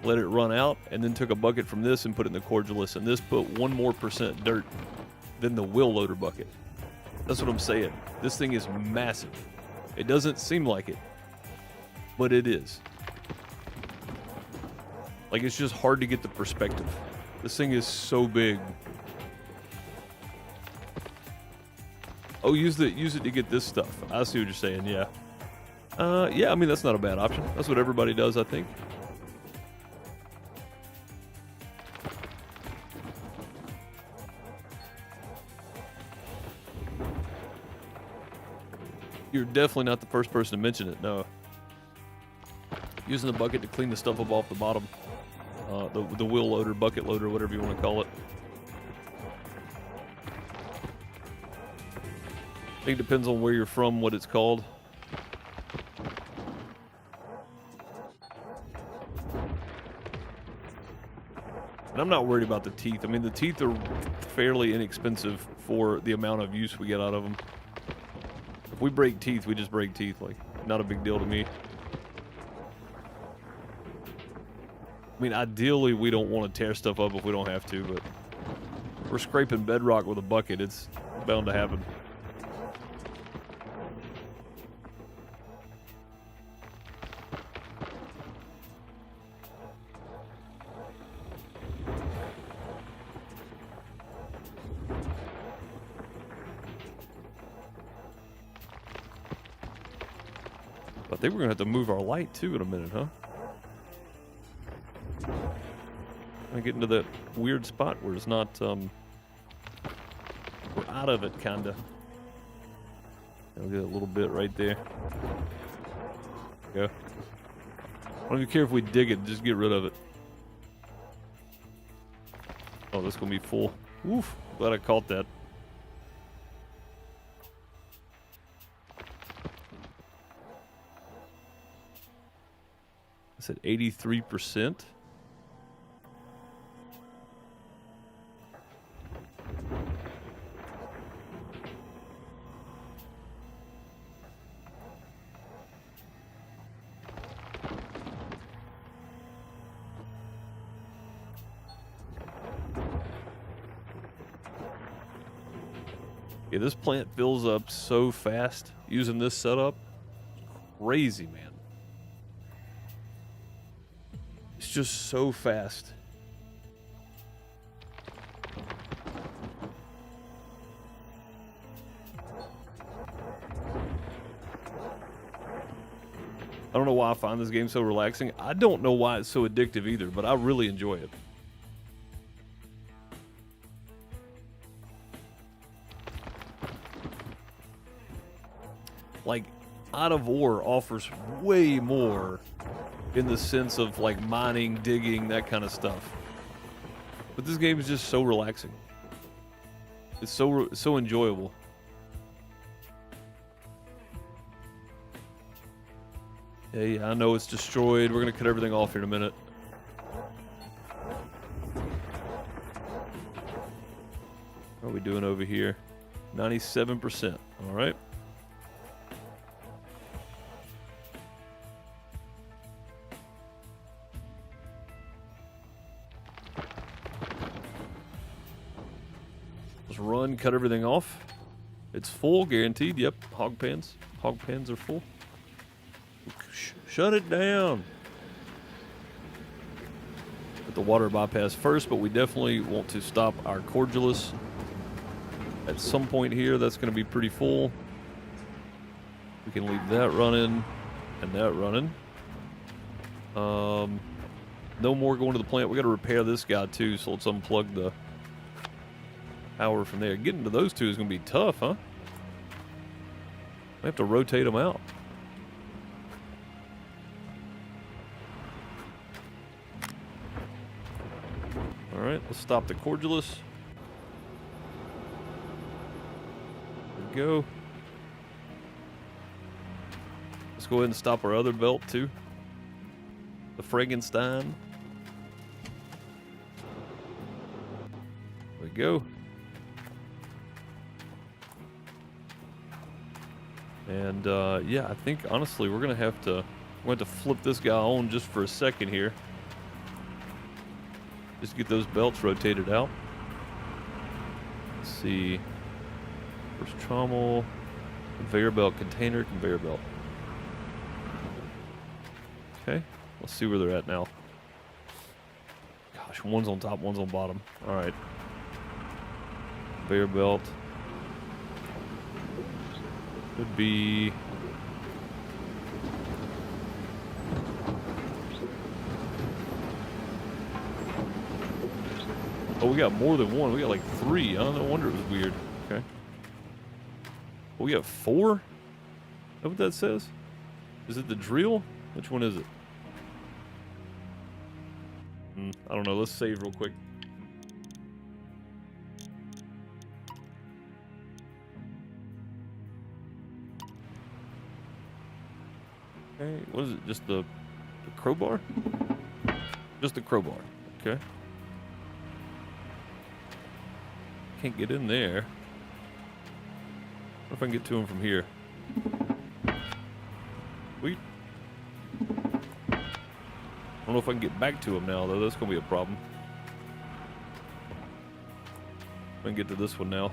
let it run out, and then took a bucket from this and put it in the Cordylus, and this put 1% more dirt than the wheel loader bucket. That's what I'm saying. This thing is massive. It doesn't seem like it, but it is. Like, it's just hard to get the perspective. This thing is so big. Oh, use it to get this stuff. I see what you're saying, yeah. Yeah, I mean, that's not a bad option. That's what everybody does, I think. You're definitely not the first person to mention it, no. Using the bucket to clean the stuff up off the bottom. The wheel loader, bucket loader, whatever you want to call it. I think it depends on where you're from, what it's called. And And I'm not worried about the teeth. I mean, the teeth are fairly inexpensive for the amount of use we get out of them. If we break teeth, we just break teeth. Like, not a big deal to me. I mean, ideally, we don't want to tear stuff up if we don't have to, but we're scraping bedrock with a bucket. It's bound to happen. I think we're going to have to move our light, too, in a minute, huh? I get into that weird spot where it's not, we're out of it, kinda. I'll get a little bit right there. Go. I don't even care if we dig it, just get rid of it. Oh, this is gonna be full. Oof, glad I caught that. I said 83%. Yeah, this plant fills up so fast using this setup. Crazy, man. It's just so fast. I don't know why I find this game so relaxing. I don't know why it's so addictive either, but I really enjoy it. Like, Out of Ore offers way more in the sense of like mining, digging, that kind of stuff. But this game is just so relaxing. It's so enjoyable. Hey, I know it's destroyed. We're gonna cut everything off here in a minute. How are we doing over here? 97%. All right. Let's run, cut everything off. It's full, guaranteed. Yep, hog pans. Hog pans are full. Shut it down. Put the water bypass first, but we definitely want to stop our Cordylus at some point here. That's going to be pretty full. We can leave that running and that running. No more going to the plant. We got to repair this guy too, so let's unplug the power from there. Getting to those two is going to be tough, huh? We have to rotate them out. All right, let's stop the Cordylus. There we go. Let's go ahead and stop our other belt too. The Frankenstein. There we go. And yeah, I think honestly we're gonna have to flip this guy on just for a second here. Just get those belts rotated out. Let's see. First trommel, conveyor belt, container, conveyor belt. Okay, let's see where they're at now. Gosh, one's on top, one's on bottom. All right. Conveyor belt. Could be. Oh, we got more than one. We got like 3. Huh? No wonder it was weird. Okay. Oh, we got 4? Is that what that says? Is it the drill? Which one is it? I don't know. Let's save real quick. Okay, what is it? Just the crowbar? Just the crowbar. Okay. Can't get in there. What if I can get to him from here? Sweet. I don't know if I can get back to him now, though. That's going to be a problem. I can get to this one now.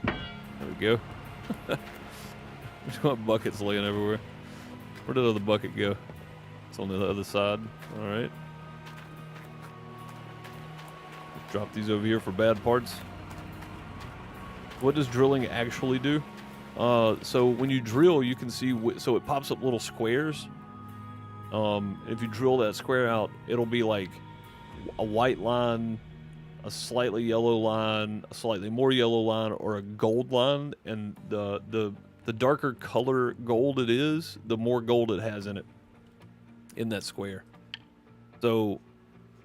There we go. There's got buckets laying everywhere. Where did the other bucket go? It's on the other side. All right. Drop these over here for bad parts. What does drilling actually do? So when you drill, you can see, so it pops up little squares. If you drill that square out, it'll be like a white line, a slightly yellow line, a slightly more yellow line, or a gold line. And the darker color gold it is, the more gold it has in it, in that square. So,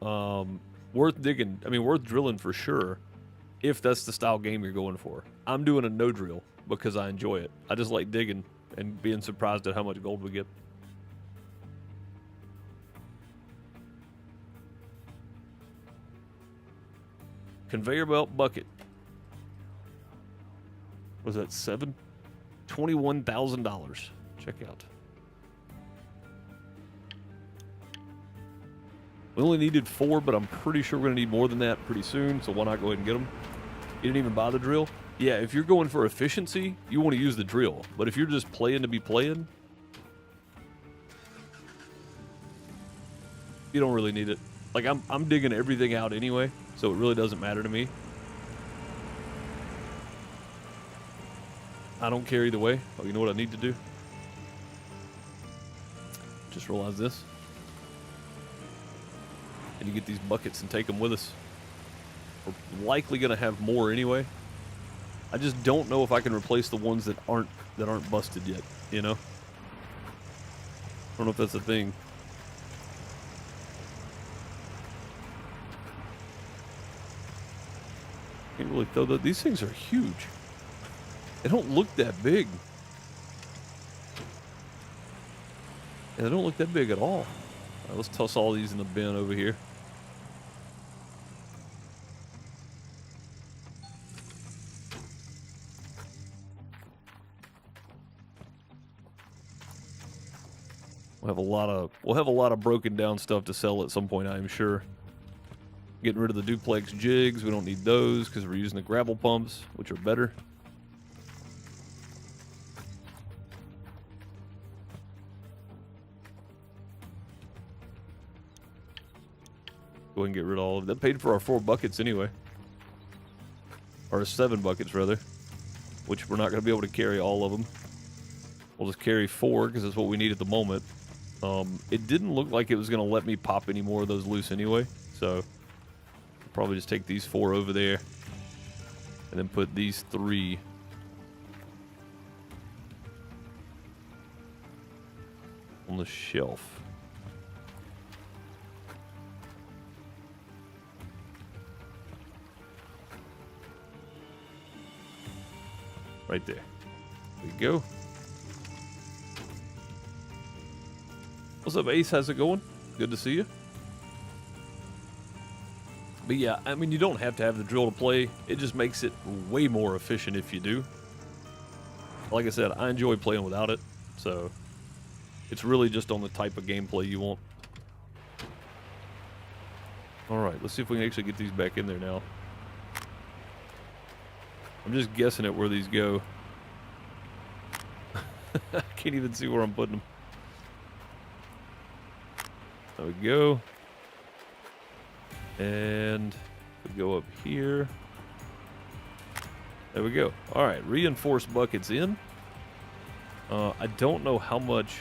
worth digging. I mean, worth drilling for sure, if that's the style game you're going for. I'm doing a no drill because I enjoy it. I just like digging and being surprised at how much gold we get. Conveyor belt bucket. Was that $21,000. Check out. We only needed 4, but I'm pretty sure we're going to need more than that pretty soon, so why not go ahead and get them? You didn't even buy the drill? Yeah, if you're going for efficiency, you want to use the drill. But if you're just playing to be playing, you don't really need it. Like, I'm digging everything out anyway, so it really doesn't matter to me. I don't care either way. Oh, you know what I need to do? Just realized this. And you get these buckets and take them with us. We're likely going to have more anyway. I just don't know if I can replace the ones that aren't busted yet, you know? I don't know if that's a thing. Can't really throw that. These things are huge. They don't look that big. Yeah, they don't look that big at all. All right, let's toss all these in the bin over here. We'll have a lot of broken down stuff to sell at some point, I am sure. Getting rid of the duplex jigs. We don't need those because we're using the gravel pumps, which are better. Go ahead and get rid of all of them. That paid for our 4 buckets anyway. Or 7 buckets, rather. Which we're not going to be able to carry all of them. We'll just carry 4 because that's what we need at the moment. It didn't look like it was going to let me pop any more of those loose anyway. So, I'll probably just take these 4 over there. And then put these 3 on the shelf. Right there. There we go. What's up, Ace? How's it going? Good to see you. But yeah, I mean, you don't have to have the drill to play. It just makes it way more efficient if you do. Like I said, I enjoy playing without it. So, it's really just on the type of gameplay you want. Alright, let's see if we can actually get these back in there now. I'm just guessing at where these go. I can't even see where I'm putting them. There we go. And we go up here. There we go. All right, reinforced buckets in. I don't know how much.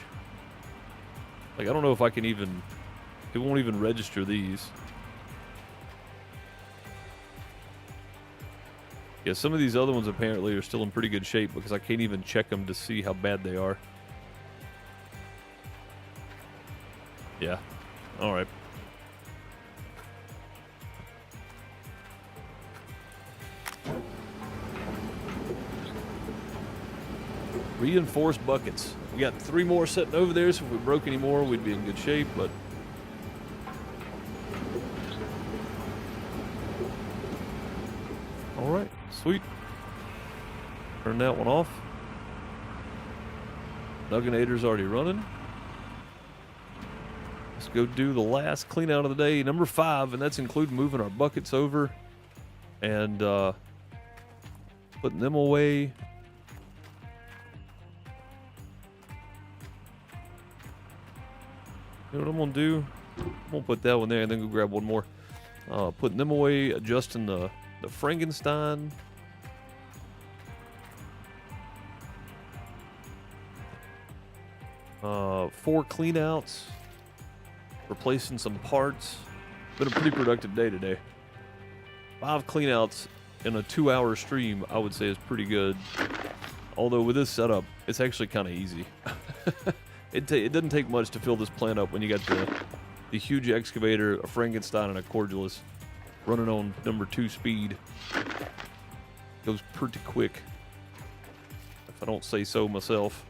Like, I don't know if I can even. It won't even register these. Yeah, some of these other ones apparently are still in pretty good shape because I can't even check them to see how bad they are. Yeah. All right. Reinforced buckets. We got 3 more sitting over there, so if we broke any more, we'd be in good shape, but All right, sweet. Turn that one off. Nugginator's already running. Let's go do the last clean out of the day, number 5, and that's including moving our buckets over and putting them away. You know what I'm gonna do? I'm gonna put that one there and then go grab one more. Putting them away, adjusting the Frankenstein. Four cleanouts. Replacing some parts. Been a pretty productive day today. 5 cleanouts in a 2-hour stream, I would say, is pretty good. Although with this setup, it's actually kind of easy. It doesn't take much to fill this plant up when you got the huge excavator, a Frankenstein, and a Cordylus running on number 2 speed. Goes pretty quick, if I don't say so myself.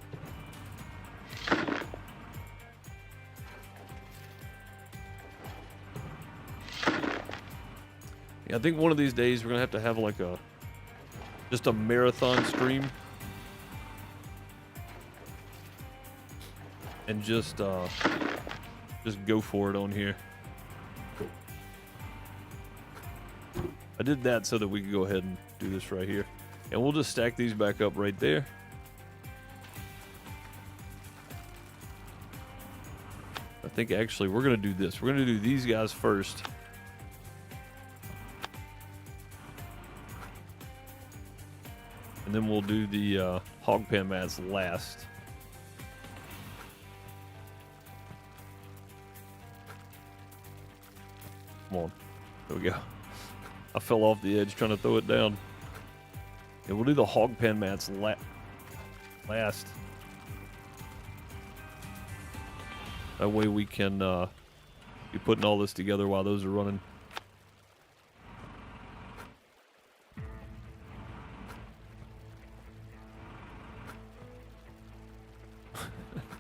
Yeah, I think one of these days we're gonna have like just a marathon stream. And just go for it on here. I did that so that we could go ahead and do this right here. And we'll just stack these back up right there. I think actually we're going to do this. We're going to do these guys first. And then we'll do the hog pan mats last. Come on. There we go. I fell off the edge trying to throw it down. And we'll do the hog pan mats last. That way we can be putting all this together while those are running.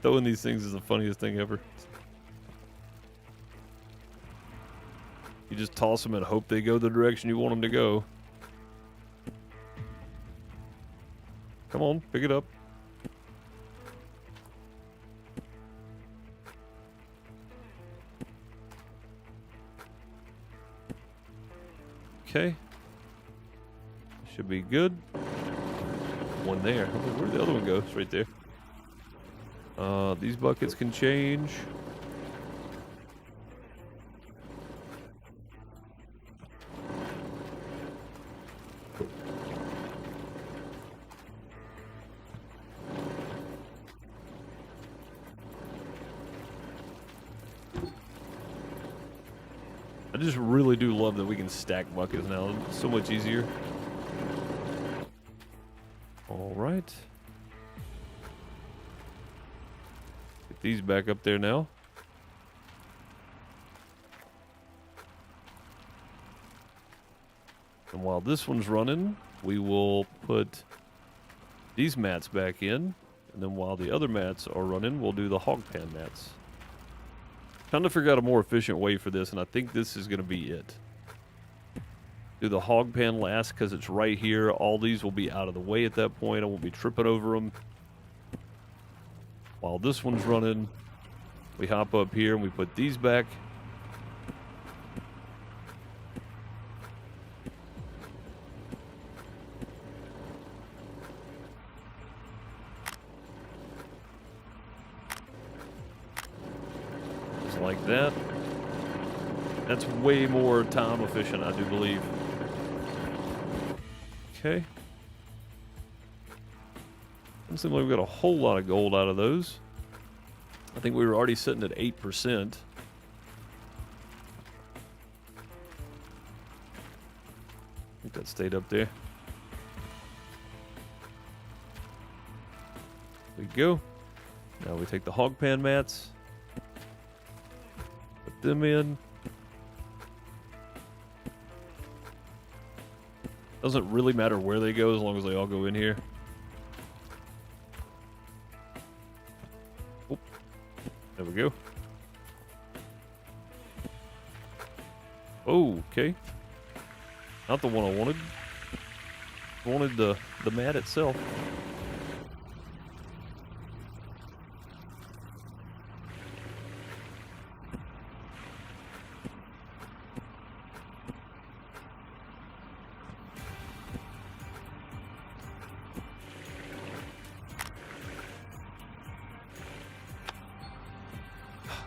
Throwing these things is the funniest thing ever. You just toss them and hope they go the direction you want them to go. Come on, pick it up. Okay. Should be good. One there. Where'd the other one go? It's right there. These buckets can change. I just really do love that we can stack buckets now. It's so much easier. All right. Get these back up there now. And while this one's running, we will put these mats back in. And then while the other mats are running, we'll do the hog pan mats. Trying to figure out a more efficient way for this, and I think this is going to be it. Do the hog pan last because it's right here. All these will be out of the way at that point. I won't be tripping over them. While this one's running, we hop up here and we put these back. Like that. That's way more time efficient, I do believe. Okay. Doesn't seem like we got a whole lot of gold out of those. I think we were already sitting at 8%. I think that stayed up there. There we go. Now we take the hog pan mats. Them in. Doesn't really matter where they go as long as they all go in here. Oh, there we go. Oh, okay. Not the one I wanted. wanted the mat itself.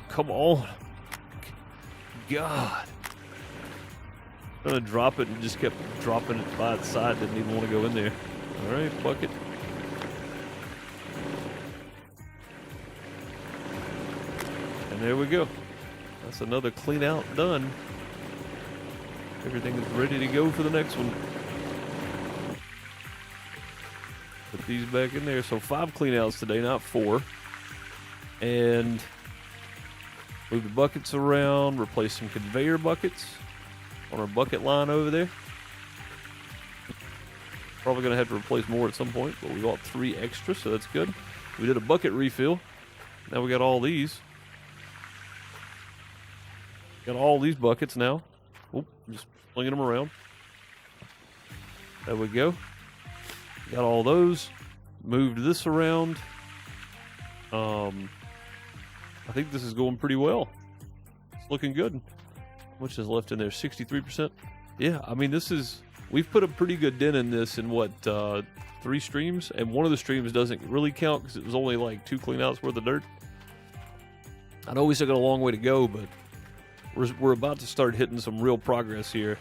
Come on. God. I'm gonna drop it and just kept dropping it by its side. Didn't even want to go in there. All right, bucket. And there we go. That's another clean out done. Everything is ready to go for the next one. Put these back in there. So 5 clean outs today, not 4. And move the buckets around, replace some conveyor buckets on our bucket line over there. Probably going to have to replace more at some point, but we bought 3 extra, so that's good. We did a bucket refill. Now we got all these. Got all these buckets now. Oop, just flinging them around. There we go. Got all those. Moved this around. I think this is going pretty well. It's looking good. How much is left in there? 63%. Yeah, I mean, we've put a pretty good dent in this in what, 3 streams? And one of the streams doesn't really count because it was only like 2 clean outs worth of dirt. I know we still got a long way to go, but we're about to start hitting some real progress here.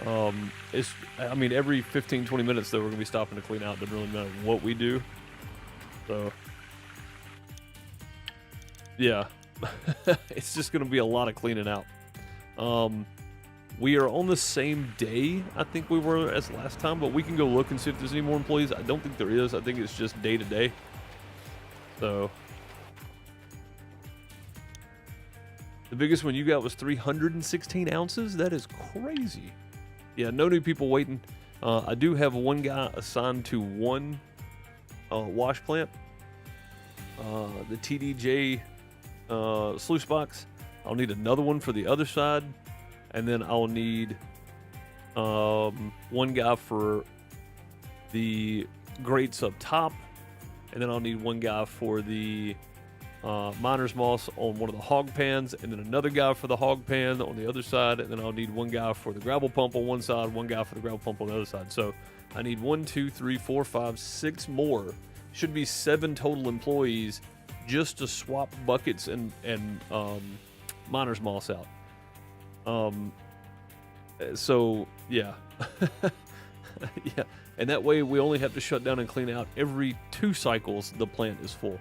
I mean, every 15, 20 minutes, though, we're going to be stopping to clean out. Doesn't really matter what we do. So, yeah. It's just going to be a lot of cleaning out. We are on the same day, I think we were, as last time, but we can go look and see if there's any more employees. I don't think there is. I think it's just day to day. So, the biggest one you got was 316 ounces? That is crazy. Yeah, no new people waiting. I do have one guy assigned to one wash plant. The TDJ sluice box. I'll need another one for the other side. And then I'll need one guy for the grates up top. And then I'll need one guy for the miner's moss on one of the hog pans, and then another guy for the hog pan on the other side, and then I'll need one guy for the gravel pump on one side, one guy for the gravel pump on the other side. So I need 1, 2, 3, 4, 5, 6 more. Should be 7 total employees just to swap buckets and miner's moss out. So yeah. Yeah, and that way we only have to shut down and clean out every 2 cycles the plant is full.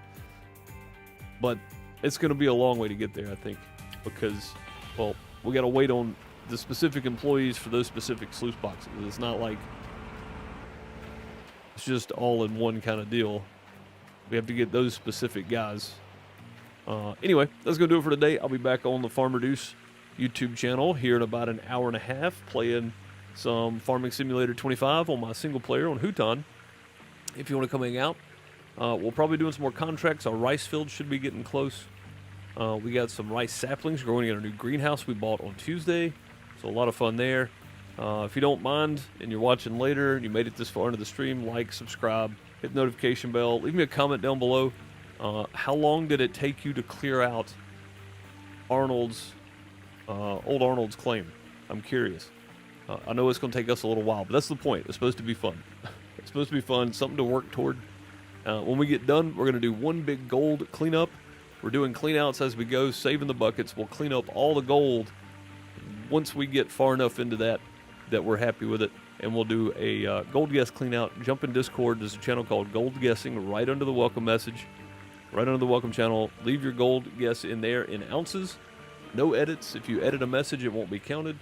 But it's going to be a long way to get there, I think, because, well, we got to wait on the specific employees for those specific sluice boxes. It's not like it's just all in one kind of deal. We have to get those specific guys. Anyway, that's going to do it for today. I'll be back on the FarmerDeuce YouTube channel here in about an hour and a half playing some Farming Simulator 25 on my single player on Houton. If you want to come hang out. We'll probably doing some more contracts. Our rice field should be getting close. We got some rice saplings growing in our new greenhouse we bought on Tuesday. So a lot of fun there. If you don't mind and you're watching later and you made it this far into the stream, like, subscribe, hit the notification bell. Leave me a comment down below. How long did it take you to clear out old Arnold's claim? I'm curious. I know it's going to take us a little while, but that's the point. It's supposed to be fun. It's supposed to be fun, something to work toward. When we get done, we're going to do one big gold cleanup. We're doing cleanouts as we go, saving the buckets. We'll clean up all the gold once we get far enough into that we're happy with it. And we'll do a gold guess cleanout. Jump in Discord. There's a channel called Gold Guessing right under the welcome message, right under the welcome channel. Leave your gold guess in there in ounces. No edits. If you edit a message, it won't be counted.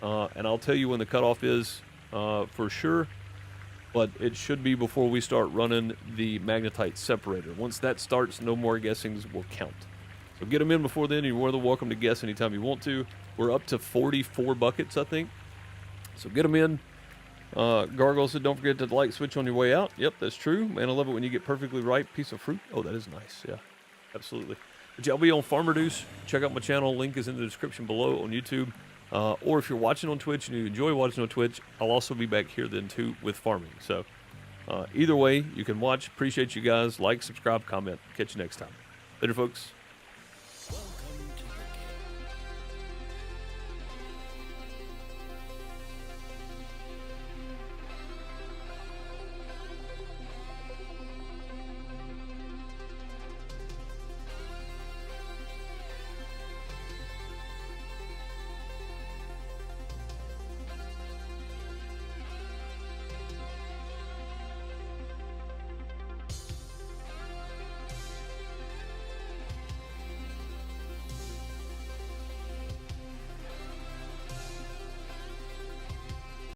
And I'll tell you when the cutoff is for sure. But it should be before we start running the magnetite separator. Once that starts, no more guessings will count. So get them in before then. You're more than welcome to guess anytime you want to. We're up to 44 buckets, I think. So get them in. Gargoyle said, don't forget to like switch on your way out. Yep, that's true. Man, I love it when you get perfectly ripe piece of fruit. Oh, that is nice. Yeah, absolutely. But yeah, I'll be on FarmerDeuce. Check out my channel. Link is in the description below on YouTube. Or if you're watching on Twitch and you enjoy watching on Twitch, I'll also be back here then too with farming. So either way, you can watch. Appreciate you guys. Like, subscribe, comment. Catch you next time. Later, folks.